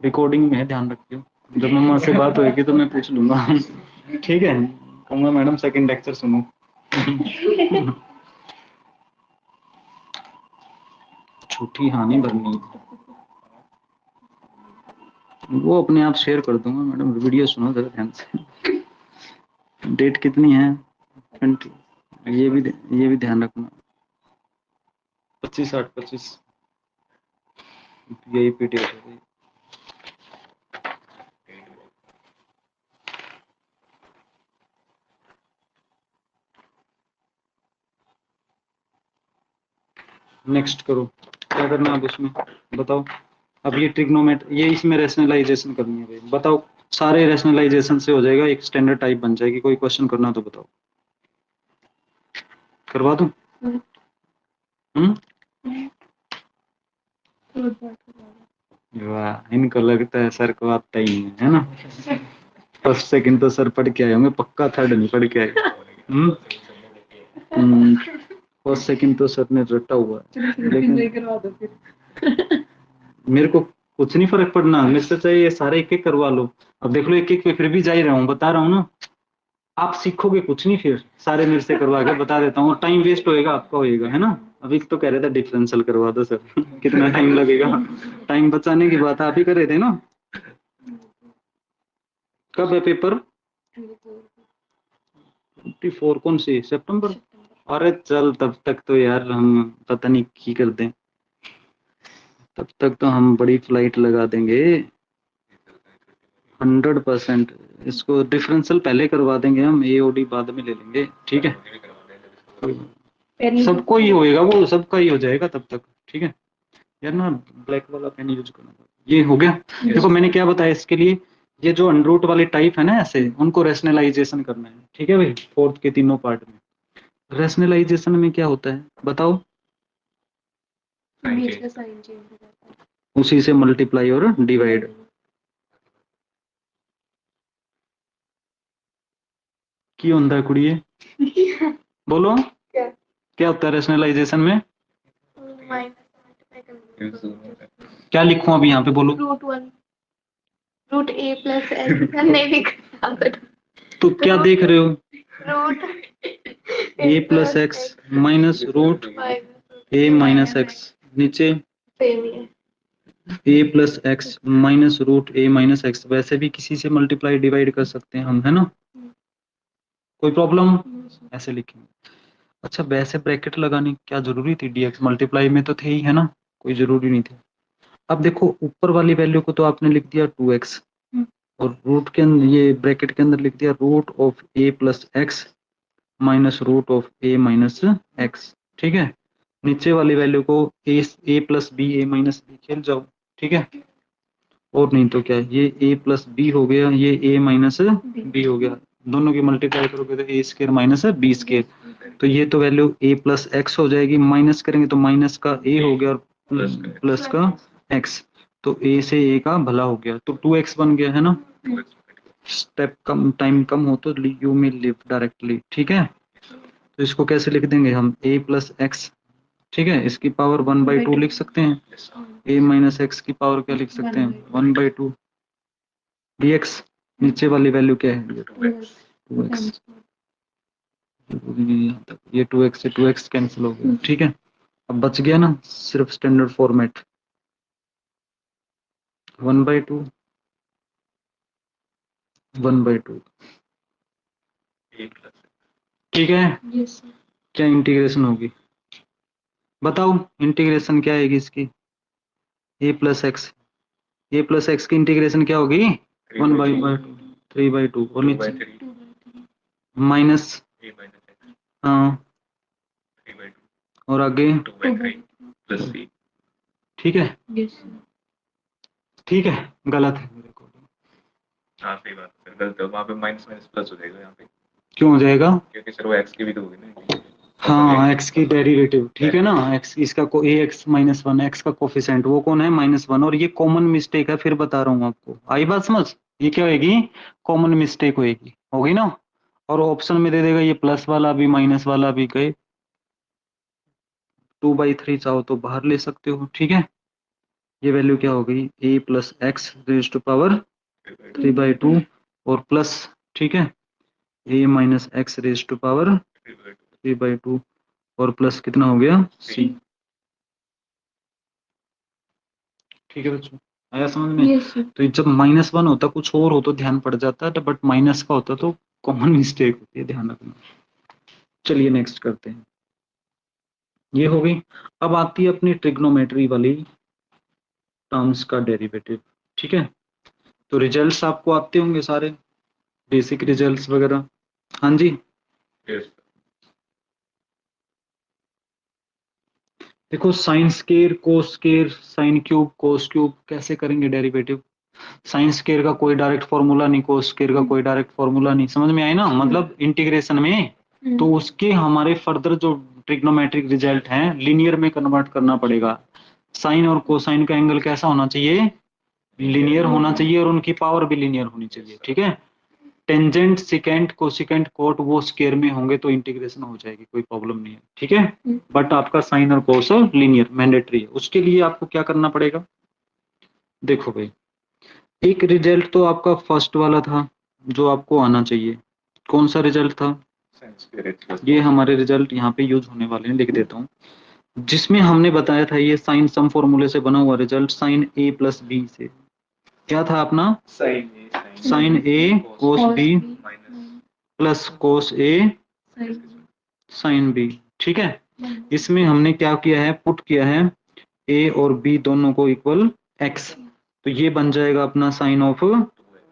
रिकॉर्डिंग में है, ध्यान रखियो। जब मम्मा से बात होगी तो मैं पूछ लूंगा। ठीक है, कहूँगा मैडम सेकंड लेक्चर सुनो। छुट्टी हानि भरनी, वो अपने आप शेयर कर दूंगा मैडम। वीडियो सुनो जरा ध्यान से। डेट कितनी है 20, ये भी ध्यान रखना। 25/8/25 यही पीटी हो गई। नेक्स्ट करो, क्या करना है अब इसमें बताओ। अब ये ट्रिग्नोमेट, ये इसमें रेशनलाइजेशन करनी है भाई, बताओ। सारे रेशनलाइजेशन से हो जाएगा, एक स्टैंडर्ड टाइप बन जाएगी। कोई क्वेश्चन करना तो बताओ, करवा दूं? हम्म, वाह, इनको लगता है सर को आता ही नहीं है ना। फर्स्ट सेकंड तो सर पढ़ के आए होंगे पक्का, थर्ड नहीं पढ़ के आए। फर्स्ट सेकंड तो सर ने रटा हुआ है, लेकिन मेरे को कुछ नहीं फर्क पड़ना, मेरे से चाहिए ये सारे एक एक करवा लो। अब देख लो एक एक पे फिर भी जा ही रहा हूँ, बता रहा हूँ ना। आप सीखोगे कुछ नहीं, फिर सारे मेरे से करवा के बता देता हूँ, टाइम वेस्ट होएगा आपका, होएगा है ना। अभी तो कह रहे थे डिफरेंशियल करवा दो सर। कितना टाइम लगेगा, टाइम बचाने की बात आप ही कर रहे थे ना। कब है पेपर? 24 कौन सी, सितंबर? अरे चल तब तक तो यार हम पता नहीं की कर दें, तब तक तो हम बड़ी फ्लाइट लगा देंगे। 100%। इसको डिफरेंशियल पहले करवा देंगे हम, एओडी बाद में ले लेंगे, ठीक है। सबको ही होएगा, वो सबका ही हो जाएगा तब तक, ठीक है। यार ना ब्लैक वाला पेन यूज करना, ये हो गया। देखो मैंने क्या बताया इसके लिए, ये जो अनरूट वाले टाइप है ना ऐसे, उनको रेशनलाइजेशन करना है, ठीक है भाई। फोर्थ के तीनों पार्ट में रेशनलाइजेशन में क्या होता है बताओ? उसी से मल्टीप्लाई और डिवाइड। की होता है कुड़िए? बोलो क्या होता है रेशनलाइजेशन में? क्या लिखूं अभी यहाँ पे बोलो? रूट ए प्लस एक्स नहीं लिखा तो क्या देख रहे हो? रूट ए प्लस एक्स माइनस रूट ए माइनस एक्स, नीचे सेम ही है। ए प्लस एक्स माइनस रूट ए माइनस एक्स, वैसे भी किसी से मल्टीप्लाई डिवाइड कर सकते हैं हम, है ना? कोई प्रॉब्लम? ऐसे लिखेंगे। अच्छा, वैसे ब्रैकेट लगाने की क्या जरूरी थी? डीएक्स मल्टीप्लाई में तो थे ही, है ना? कोई जरूरी नहीं थी। अब देखो ऊपर वाली वैल्यू को तो आपने लिख दिया 2x, और रूट के अंदर ये ब्रैकेट के अंदर लिख दिया root of a plus x minus root of a minus x, ठीक है? नीचे वाली वैल्यू को a plus b a minus b खेल जाओ, ठीक है? और नहीं तो क्या, ये ए प्लस बी हो गया, ये ए माइनस बी हो गया, दोनों की मल्टीप्लाई करोगे तो ए स्केयर माइनस बी स्केयर, तो ये तो वैल्यू ए प्लस एक्स हो जाएगी, माइनस करेंगे तो माइनस का ए हो गया और प्लस का एक्स, तो ए से ए का भला हो गया, तो 2x बन गया, है ना? स्टेप कम, टाइम कम हो तो यू मे लिव डायरेक्टली, ठीक है? तो इसको कैसे लिख देंगे हम? ए प्लस एक्स, ठीक है, इसकी पावर 1/2 लिख सकते हैं। ए माइनस एक्स की पावर क्या लिख सकते हैं? 1/2 dx। नीचे वाली वैल्यू क्या है? 2x। ये 2x से 2x कैंसिल हो गया, ठीक है? अब बच गया ना सिर्फ स्टैंडर्ड फॉर्मेट, 1/2 1/2, ठीक है? क्या इंटीग्रेशन होगी? बताओ इंटीग्रेशन क्या आएगी इसकी? ए प्लस एक्स की इंटीग्रेशन क्या होगी? 1/2 3/2, और नीचे माइनस, हाँ, और आगे ठीक है? ठीक है, गलत है मेरे को। हाँ सही बात है, गलत है, वहाँ पे माइनस माइनस प्लस हो जाएगा यहाँ पे। क्यों हो जाएगा? क्योंकि सर वो एक्स की भी तो होगी ना। हाँ, एक्स की डेरिवेटिव, ठीक है ना? एक्स इसका को ए एक्स माइनस वन, एक्स का कोफिशिएंट वो कौन है? -1, और ये कॉमन मिस्टेक है, फिर बता रहा हूँ आपको, आई बात समझ? ये क्या होगी? कॉमन मिस्टेक होगी ना? और ऑप्शन में दे देगा ये प्लस वाला भी माइनस वाला भी, गए 2/3 चाहो तो बाहर ले सकते हो, ठीक है? ये वैल्यू क्या हो गई? A plus x raise to power 3/2 और प्लस, ठीक है, a minus x raise to power 3/2 और प्लस कितना हो गया? सी, ठीक है बच्चों, आया समझ में? तो जब -1 होता कुछ और हो तो ध्यान पड़ जाता है, बट माइनस का होता तो कॉमन मिस्टेक होती है, ध्यान रखना। चलिए नेक्स्ट करते हैं, ये हो गई। अब आती है अपनी ट्रिग्नोमेट्री वाली टर्म्स का डेरिवेटिव, ठीक है? तो रिजल्ट्स आपको आते होंगे सारे, बेसिक रिजल्ट्स वगैरह, हाँ जी? देखो sine square, cos square, sine cube, cos cube, कैसे करेंगे डेरिवेटिव? साइन स्केयर का कोई डायरेक्ट फॉर्मूला नहीं, कोस स्केयर का कोई डायरेक्ट फॉर्मूला नहीं, समझ में आए ना? मतलब इंटीग्रेशन में तो उसके हमारे फर्दर जो ट्रिग्नोमेट्रिक रिजल्ट हैं लीनियर में कन्वर्ट करना पड़ेगा। साइन और कोसाइन का एंगल कैसा होना चाहिए? लीनियर होना चाहिए, और उनकी पावर भी लीनियर होनी चाहिए, ठीक है? टेंजेंट, सिकेंट, कोसिकेंट, कोट वो स्केयर में होंगे तो इंटीग्रेशन हो जाएगी, कोई प्रॉब्लम नहीं है, ठीक है? बट आपका साइन और कोस लीनियर मैंडेटरी है। उसके लिए आपको क्या करना पड़ेगा? देखो भाई, एक रिजल्ट तो आपका फर्स्ट वाला था जो आपको आना चाहिए, कौन सा रिजल्ट था? ये हमारे रिजल्ट यहाँ पे यूज होने वाले हैं, लिख देता हूँ, जिसमें हमने बताया था ये साइन सम फॉर्मूले से बना हुआ रिजल्ट, साइन ए प्लस बी से, क्या था अपना? साइन ए कोस बी प्लस कोस ए साइन बी, ठीक है? इसमें हमने क्या किया है? पुट किया है ए और बी दोनों को इक्वल एक्स, तो ये बन जाएगा अपना sine of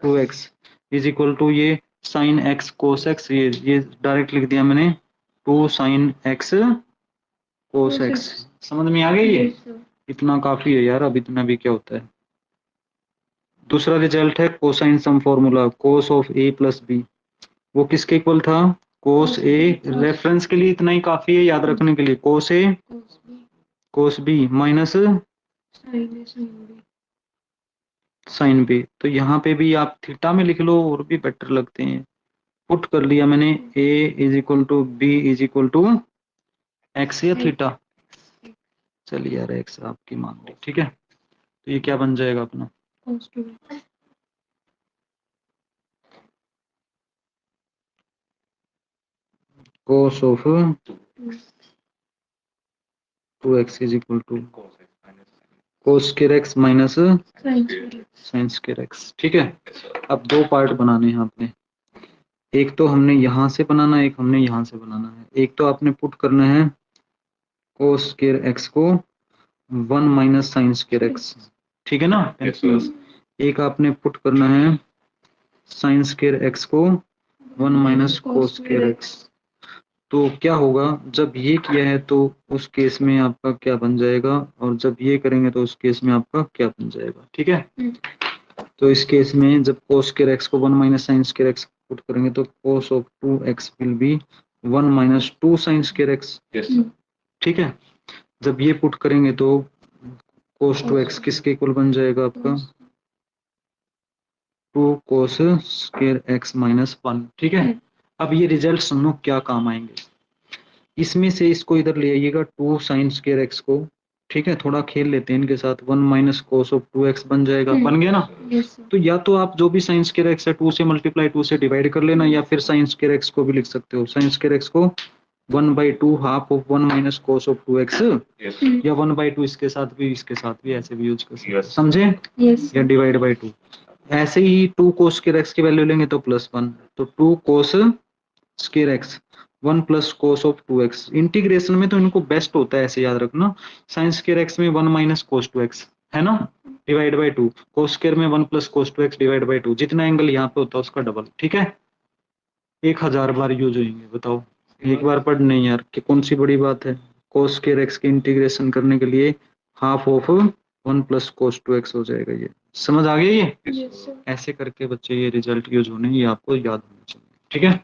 2x is equal to ये साइन एक्स कोस एक्स, ये डायरेक्ट लिख दिया मैंने, 2 साइन एक्स कोस एक्स। समझ में आ गई ये? इतना काफी है यार, अब इतना भी क्या होता है। दूसरा रिजल्ट है cosine sum formula, cos of a plus b, वो किसके इक्वल था? कोस ए, रेफरेंस के लिए इतना ही काफी है याद रखने के लिए, cos A cos B minus sine B, तो यहाँ पे भी आप थीटा में लिख लो और भी बेटर लगते हैं। पुट कर लिया मैंने a is equal to b is equal to x या थीटा, चलिए यार एक्स आपकी मान ली, ठीक है। तो ये क्या बन जाएगा अपना, cos 2 cos of 2x is equal to cos square x minus sin square x, ठीक है। अब दो पार्ट बनाने हैं आपने, एक तो हमने यहाँ से बनाना है, एक हमने यहाँ से बनाना है। एक तो आपने पुट करना है cos स्क्वायर x को 1 माइनस sin स्क्वायर x, ठीक है ना। एक आपने पुट करना है sin स्क्वायर x को 1 माइनस cos स्क्वायर x। तो क्या होगा, जब ये किया है तो उस केस में आपका क्या बन जाएगा, और जब ये करेंगे तो उस केस में आपका क्या बन जाएगा, ठीक है। तो इस केस में जब cos स्क्वायर x को 1 minus sin square x put करेंगे तो cos of 2x will be 1 minus 2 sin square x, ठीक है। जब ये पुट करेंगे तो cos 2x किसके इक्वल बन जाएगा आपका, 2 cos स्क्वायर x माइनस 1, ठीक है। अब ये रिजल्ट सुनो क्या काम आएंगे, इसमें से इसको इधर ले आइएगा 2 sin स्क्वायर x को, ठीक है। थोड़ा खेल लेते हैं इनके साथ, 1 माइनस cos ऑफ 2x बन जाएगा, बन गया ना। तो या तो आप जो भी sin स्क्वायर x है 2 से मल्टीप्लाई 2 से डिवाइड कर लेना, या फिर sin स्क्वायर x को भी लिख सकते हो, sin स्क्वायर x को 1/2 half of 1 minus cos of 2x, या 1/2 इसके साथ भी ऐसे भी यूज कर सकते हो, समझे। या डिवाइड बाई 2, ऐसे ही 2 cos स्क्वायर x की वैल्यू लेंगे तो +1, तो 2 cos square x 1 plus cos of 2x। Integration में तो इनको बेस्ट होता है ऐसे याद रखना, sin स्क्वायर x में 1 माइनस cos 2x है ना, डिवाइड बाई 2, cos स्क्वायर में 1 plus cos 2x divide by 2, जितना एंगल यहाँ पे होता है उसका डबल, ठीक है। 1000 बार यूज होंगे, बताओ एक बार पढ़ नहीं यार, कि कौन सी बड़ी बात है। cos स्क्वायर x की इंटीग्रेशन करने के लिए half of 1 plus cos 2x हो जाएगा, ये समझ आ गया ये। ऐसे करके बच्चे ये रिजल्ट यूज होने, ये आपको याद होना चाहिए, ठीक है।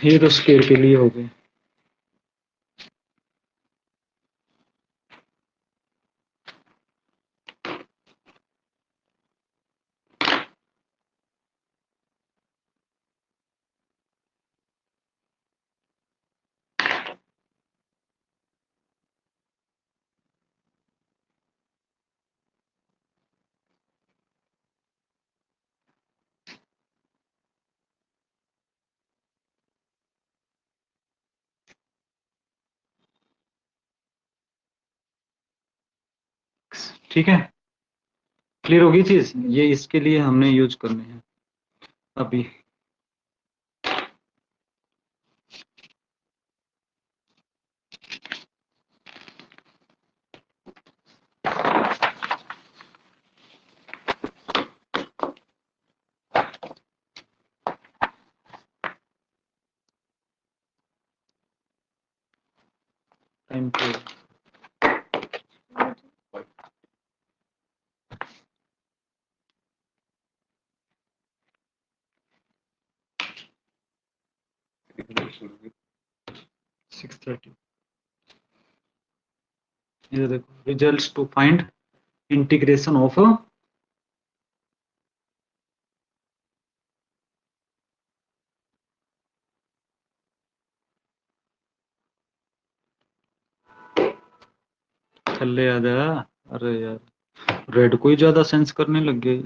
ये तो स्क्वायर के लिए हो गए। ठीक है, क्लियर होगी चीज, ये इसके लिए हमने यूज करने हैं अभी। टाइम पे सिक्स 30, ये देखो results to find integration of, थल्ले आ जा। अरे यार रेड को ही ज्यादा सेंस करने लग गए।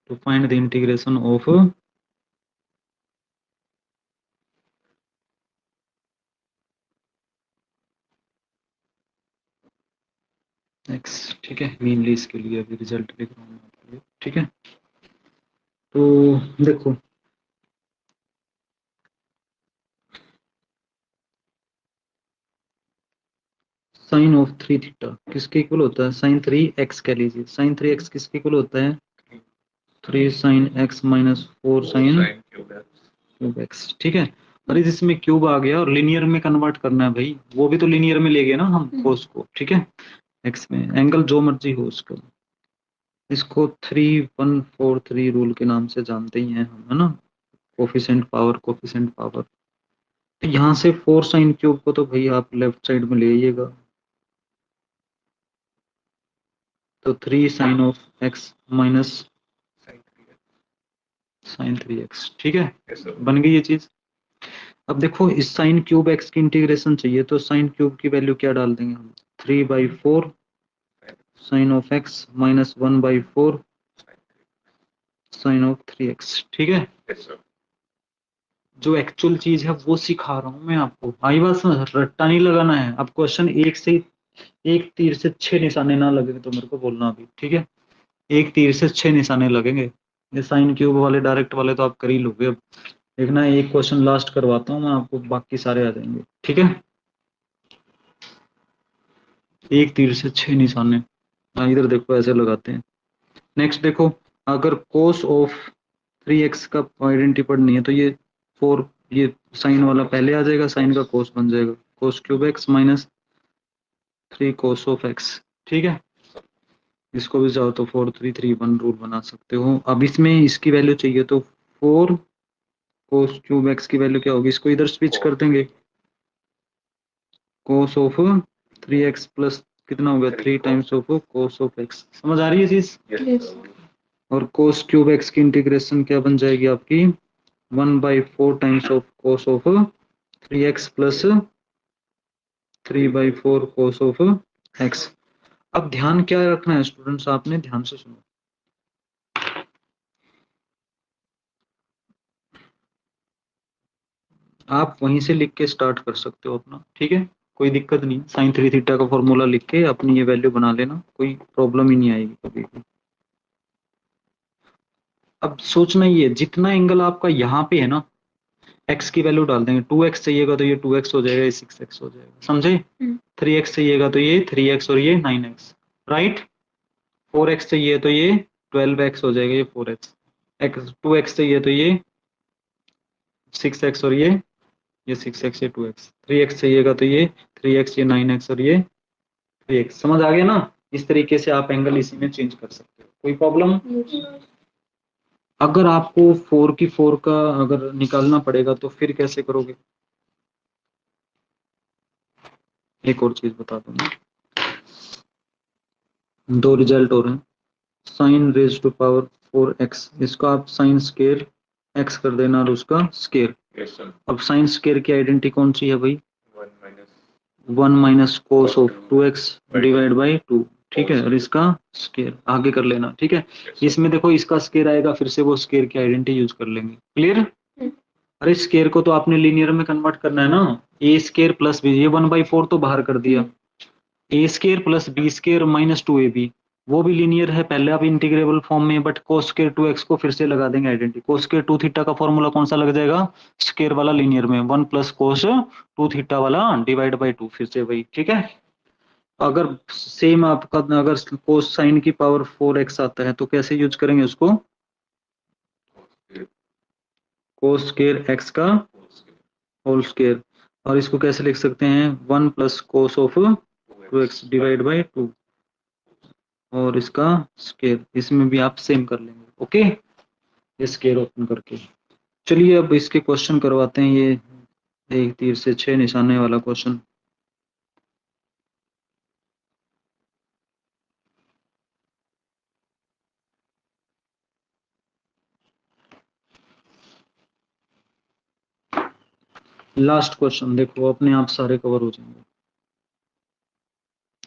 To find the integration of x, ठीक है। मेनली इसके लिए अभी रिजल्ट लिख रहा हूँ मैं आपके लिए, ठीक है। तो देखो साइन ऑफ 3 थीटा किसके इक्वल होता है, साइन 3x कह लीजिए, साइन 3x किसके इक्वल होता है, 3 sine x minus 4 sine cube x, ठीक है। और इसमें क्यूब आ गया और लिनियर में कन्वर्ट करना है भाई, वो भी तो लिनियर में ले गए ना हम कोस को, ठीक है। एक्स में एंगल जो मर्जी हो उसका, इसको 3143 रूल के नाम से जानते ही हैं हम, है ना, कोफिशिएंट पावर। तो यहाँ से 4 साइन क्यूब को तो भाई आप लेफ्ट साइड में ले आइएगा, तो 3 sine of x minus sine 3x, ठीक है, Yes, sir. बन गई ये चीज। अब देखो इस साइन क्यूब x की इंटीग्रेशन चाहिए, तो साइन क्यूब की वैल्यू क्या डाल देंगे हम, 3/4 sine of x minus 1/4 sine of 3x, ठीक है। Yes, sir. जो एक्चुअल चीज है वो सिखा रहा हूँ मैं आपको, आई बात समझ, रट्टा नहीं लगाना है। अब क्वेश्चन एक तीर से 6 निशाने ना लगेंगे तो मेरे को बोलना अभी, ठीक है। एक तीर से 6 निशाने लगेंगे, ये साइन क्यूब वाले डायरेक्ट वाले तो आप कर ही लोगे। अब देखना एक क्वेश्चन लास्ट करवाता हूँ मैं आपको, बाकी सारे आ जाएंगे, ठीक है। एक तीर से 6 निशाने, इधर देखो ऐसे लगाते हैं। नेक्स्ट देखो, अगर कोस ऑफ 3x का आइडेंटिटी पढ़नी है तो ये 4, ये साइन वाला पहले आ जाएगा, साइन का कोस बन जाएगा, cos cube x minus 3 cos of x, ठीक है। इसको भी चाहो तो 4-3-3-1 रूल बना सकते हो। अब इसमें इसकी वैल्यू चाहिए तो 4 कोस क्यूब x की वैल्यू क्या होगी, इसको इधर स्विच कर देंगे, कोस ऑफ 3x प्लस कितना होगा 3 times of cos of x। समझ आ रही है चीज। Yes, sir. और कोस क्यूब x की इंटीग्रेशन क्या बन जाएगी आपकी, 1/4 times of cos of 3x plus 3/4 cos of x। अब ध्यान क्या रखना है स्टूडेंट्स, आपने ध्यान से सुनो। आप वहीं से लिख के स्टार्ट कर सकते हो अपना, ठीक है, कोई दिक्कत नहीं। साइन 3 थीटा का फॉर्मूला लिख के अपनी ये वैल्यू बना लेना, कोई प्रॉब्लम ही नहीं आएगी कभी भी। अब सोचना ये, जितना एंगल आपका यहाँ पे है ना, x की वैल्यू डाल देंगे, 2x चाहिएगा तो ये 2x हो जाएगा, ये 6x हो जाएगा, समझे। 3x चाहिएगा तो ये 3x और ये 9x, राइट। 4x चाहिए तो ये 12x हो जाएगा, ये 4x। 2x चाहिए तो ये 6x और ये 6x, ये 2x। 3x चाहिएगा तो ये 3x, ये 9x और ये 3x। समझ आ गया ना। इस तरीके से आप एंगल इसी में चेंज कर सकते हो, कोई प्रॉब्लम। अगर आपको 4 की 4 का अगर निकालना पड़ेगा तो फिर कैसे करोगे। एक और चीज बता दूं मैं, दो रिजल्ट हो रहे हैं, sign raise to power 4x, इसका आप साइन स्केयर x कर देना और उसका स्केयर। Yes, sir. अब साइन स्केयर की आइडेंटिटी कौन सी है भाई, 1 minus 1 minus cos of 2x divide by 2, ठीक है। और इसका स्केयर आगे कर लेना, ठीक है। इसमें देखो इसका स्केयर आएगा, फिर से वो स्केयर की आइडेंटिटी यूज कर लेंगे, क्लियर। अरे स्केयर को तो आपने लीनियर में कन्वर्ट करना है ना, ए स्केयर प्लस बी, ये 1/4 तो बाहर कर दिया, a square plus b square minus 2ab, वो भी लीनियर है, पहले आप इंटीग्रेबल फॉर्म में, बट कोस स्केयर 2x को फिर से लगा देंगे आइडेंटिटी। कोस स्केयर 2 थीटा का फॉर्मूला कौन सा लग जाएगा, स्केयर वाला लीनियर में, 1 प्लस कोस 2 थीटा वाला डिवाइड बाई 2, फिर से वही, ठीक है। अगर सेम आपका अगर कोस साइन की पावर 4x आता है तो कैसे यूज करेंगे उसको, कोस स्केयर x का होल स्केयर। और इसको कैसे लिख सकते हैं, 1 plus cos of 2x divide by 2 और इसका स्केयर, इसमें भी आप सेम कर लेंगे, ओके। ये स्केयर ओपन करके, चलिए अब इसके क्वेश्चन करवाते हैं, ये एक तीर से 6 निशाने वाला क्वेश्चन। लास्ट क्वेश्चन देखो, अपने आप सारे कवर हो जाएंगे।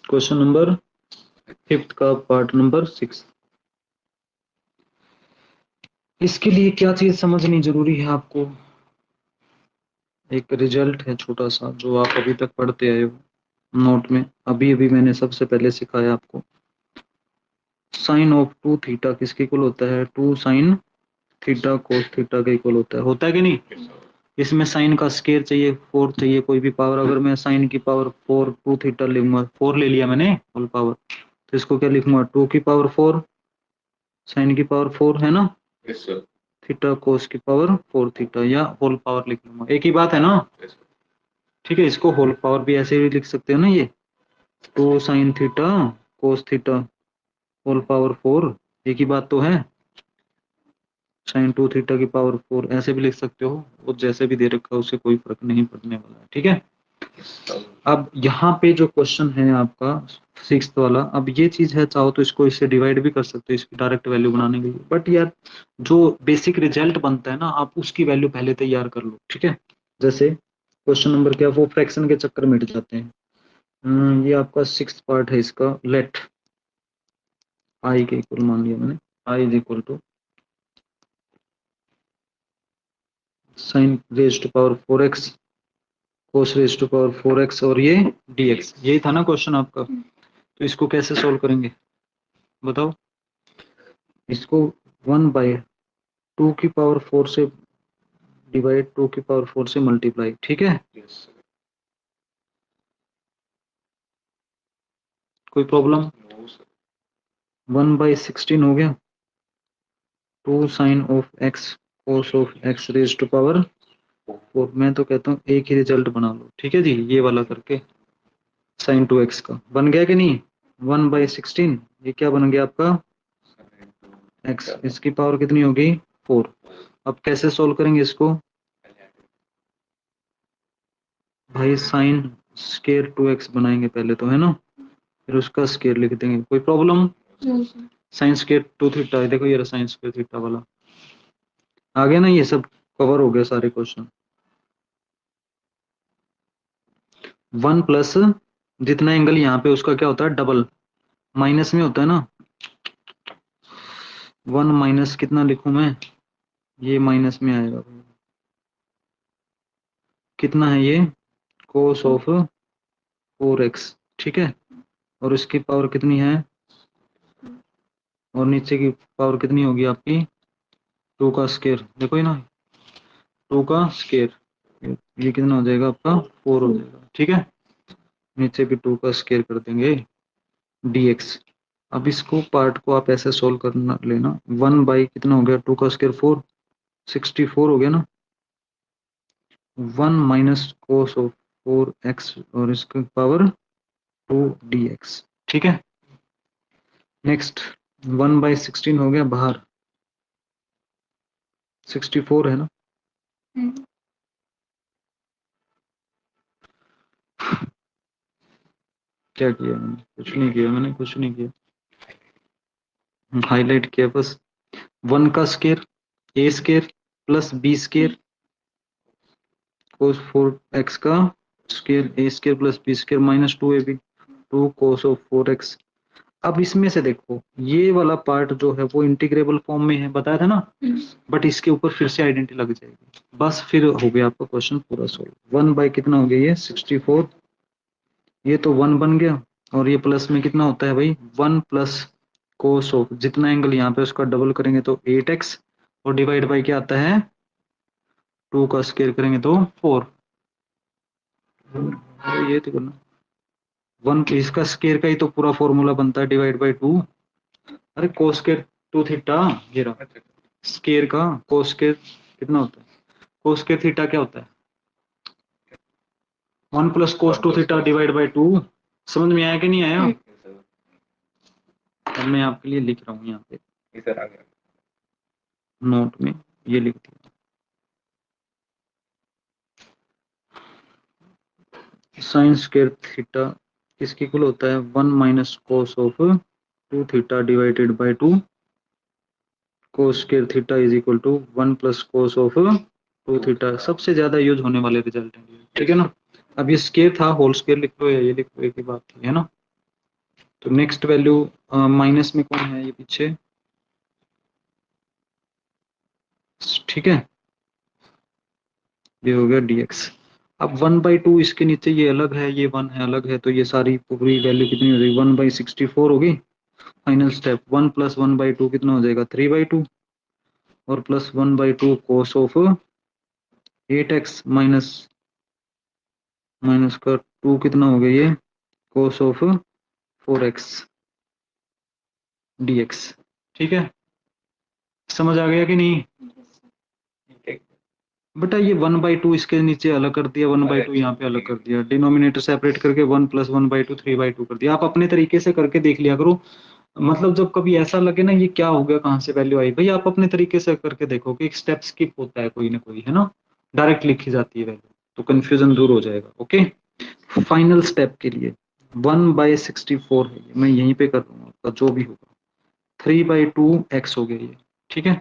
क्वेश्चन नंबर 5th का पार्ट नंबर 6। इसके लिए क्या चीज समझनी जरूरी है आपको, एक रिजल्ट है छोटा सा जो आप अभी तक पढ़ते आए हो नोट में, अभी अभी मैंने सबसे पहले सिखाया आपको। साइन ऑफ 2 थीटा किसके इक्वल होता है, 2 साइन थीटा कोस थीटा के इक्वल होता है कि नहीं। इसमें साइन का स्केयर चाहिए, 4 चाहिए, कोई भी पावर, अगर मैं साइन की पावर 4 2 थीटा लूंगा, 4 ले लिया मैंने होल पावर, तो इसको क्या लिखूंगा, 2 की पावर 4 साइन की पावर 4 है ना, Yes, sir. थीटा कोस की पावर 4 थीटा, या होल पावर लिख लूंगा, एक ही बात है ना। Yes, sir. ठीक है, इसको होल पावर भी ऐसे ही लिख सकते हो ना, ये 2 sine theta cos theta whole power 4, एक ही बात तो है। साइन 2 थीटा की पावर 4 ऐसे भी लिख सकते हो, वो जैसे भी दे रखा है उससे कोई फर्क नहीं पड़ने वाला है, ठीक है। अब यहाँ पे जो क्वेश्चन है आपका 6th वाला, अब ये चीज है, चाहो तो इसको इससे डिवाइड भी कर सकते हो इसकी डायरेक्ट वैल्यू बनाने के लिए, बट यार जो बेसिक रिजल्ट बनता है ना, आप उसकी वैल्यू पहले तैयार कर लो, ठीक है। जैसे क्वेश्चन नंबर क्या, वो फ्रैक्शन के चक्कर मिट जाते हैं। ये आपका 6th पार्ट है इसका, लेट आई के इक्वल मान लिया मैंने, I is equal to sine raise to power 4x cos raise to power 4x और ये dx, यही था ना क्वेश्चन आपका। तो इसको कैसे सॉल्व करेंगे बताओ। इसको 1/2 की पावर 4 से डिवाइड 2 की पावर 4 से मल्टीप्लाई, ठीक है। कोई प्रॉब्लम। 1/16 हो गया, 2 sine of x cos of x raise to power 4। मैं तो कहता हूँ एक ही रिजल्ट बना लो, ठीक है जी, ये वाला करके साइन 2x का बन गया कि नहीं। 1/16 ये क्या बन गया आपका x, इसकी पावर कितनी होगी 4। अब कैसे सोल्व करेंगे इसको भाई, साइन स्केयर 2x बनाएंगे पहले तो, है ना, फिर उसका स्केयर लिख देंगे। कोई प्रॉब्लम। साइन स्केयर 2 थीटा, देखो ये साइन स्केयर थीटा वाला आ गया ना, ये सब कवर हो गया सारे क्वेश्चन। 1 प्लस जितना एंगल यहाँ पे उसका क्या होता है डबल, माइनस में होता है ना। 1 माइनस कितना लिखूं मैं, ये माइनस में आएगा, कितना है ये कोस ऑफ 4x, ठीक है। और इसकी पावर कितनी है, और नीचे की पावर कितनी होगी आपकी 2 का स्केयर, देखो ये ना 2 का स्केयर, ये कितना हो जाएगा आपका 4 हो जाएगा, ठीक है। नीचे भी 2 का स्केयर कर देंगे dx। अब इसको पार्ट को आप ऐसे सोल्व करना लेना, 1 बाई कितना हो गया 2 का स्केयर 4, 64 हो गया ना। 1 माइनस कोस ऑफ 4x और इसकी पावर 2 dx, ठीक है। नेक्स्ट 1/16 हो गया बाहर, 64 है ना। क्या किया मैंने, कुछ नहीं किया, मैंने कुछ नहीं किया, हाईलाइट किया बस। 1 का square a square plus b square cos 4x का square a square plus b square minus 2ab 2 cos of 4x। अब इसमें से देखो ये वाला पार्ट जो है वो इंटीग्रेबल फॉर्म में है, बताया था ना, बट इसके ऊपर फिर से आइडेंटिटी लग जाएगी, बस फिर हो गया आपका क्वेश्चन पूरा सोल्व। 1 बाई कितना हो गया ये 64, ये तो 1 बन गया, और ये प्लस में कितना होता है भाई 1 प्लस कोस ऑफ जितना एंगल यहाँ पे उसका डबल करेंगे तो 8x, और डिवाइड बाई क्या आता है 2 का स्केयर करेंगे तो 4। ये तो करना 1, इसका स्केयर का ही तो पूरा फॉर्मूला बनता है डिवाइड बाई 2। अरे कोस स्केयर 2 थीटा, ये रहा स्केयर का कोस स्केयर कितना होता है, कोस स्केयर थीटा क्या होता है 1 plus cos 2 theta divide by 2। समझ में आया कि नहीं आया। अब मैं आपके लिए लिख रहा हूँ यहाँ पे नोट में, ये लिख दिया साइन स्केयर थीटा किसकी इक्वल होता है 1 minus cos of 2 theta divided by 2 cos square theta is equal to 1 plus cos of 2 theta. सबसे ज्यादा यूज होने वाले रिजल्ट हैं, ठीक है ना। अब ये स्केयर था, होल स्केयर लिख लो या ये लिख लो, एक ही बात थी, है ना। तो नेक्स्ट वैल्यू माइनस में कौन है ये पीछे, ठीक है, ये हो गया dx। अब 1/2 इसके नीचे ये अलग है, ये 1 है अलग है, तो ये सारी पूरी वैल्यू कितनी हो जाएगी 1/64 होगी। फाइनल स्टेप 1 प्लस 1/2 कितना हो जाएगा 3/2, और plus 1/2 cos of 8x minus minus का 2 कितना हो गया ये कोस ऑफ 4x dx, ठीक है। समझ आ गया कि नहीं बेटा, ये 1/2 इसके नीचे अलग कर दिया, 1/2 यहाँ पे अलग कर दिया, डिनोमिनेटर सेपरेट करके 1 प्लस 1/2 3/2 कर दिया। आप अपने तरीके से करके देख लिया करो, मतलब जब कभी ऐसा लगे ना ये क्या हो गया कहाँ से वैल्यू आई, भाई आप अपने तरीके से करके देखो कि एक स्टेप स्किप होता है कोई ना कोई, है ना, डायरेक्ट लिखी जाती है वैल्यू, तो कंफ्यूजन दूर हो जाएगा। ओके। फाइनल स्टेप के लिए 1/64 है ये, मैं यहीं पे कर दूंगा आपका जो भी होगा। 3/2 x हो गया ये, ठीक है।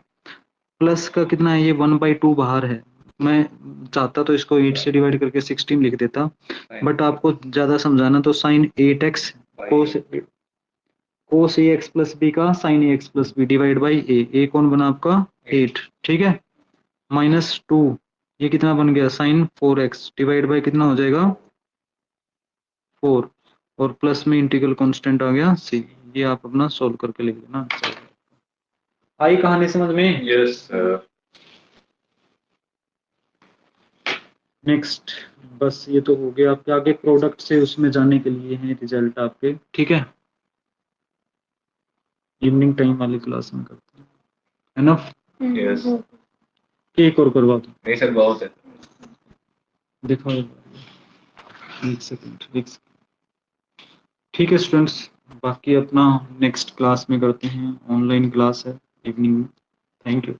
प्लस का कितना है, ये 1/2 बाहर है, मैं चाहता तो इसको 8 से डिवाइड करके 16 लिख देता, बट आपको ज्यादा समझाना तो sine 8x cos a x plus b का sine a x plus b divide by a कौन बना आपका 8, ठीक है। -2 ये कितना बन गया साइन 4x डिवाइड बाई कितना हो जाएगा 4, और प्लस में इंटीग्रल कांस्टेंट आ गया c। ये आप अपना सोल्व करके लिख लेना। आई कहानी समझ में? यस नेक्स्ट, बस ये तो हो गया आपके, आगे प्रोडक्ट से उसमें जाने के लिए हैं रिजल्ट आपके, ठीक है। इवनिंग टाइम वाली क्लास में करते हैं, है ना। यस एक और करवा दो, नहीं सर बहुत है। दिखाओ एक सेकंड। ठीक है स्टूडेंट्स, बाकी अपना नेक्स्ट क्लास में करते हैं, ऑनलाइन क्लास है इवनिंग में। Thank you.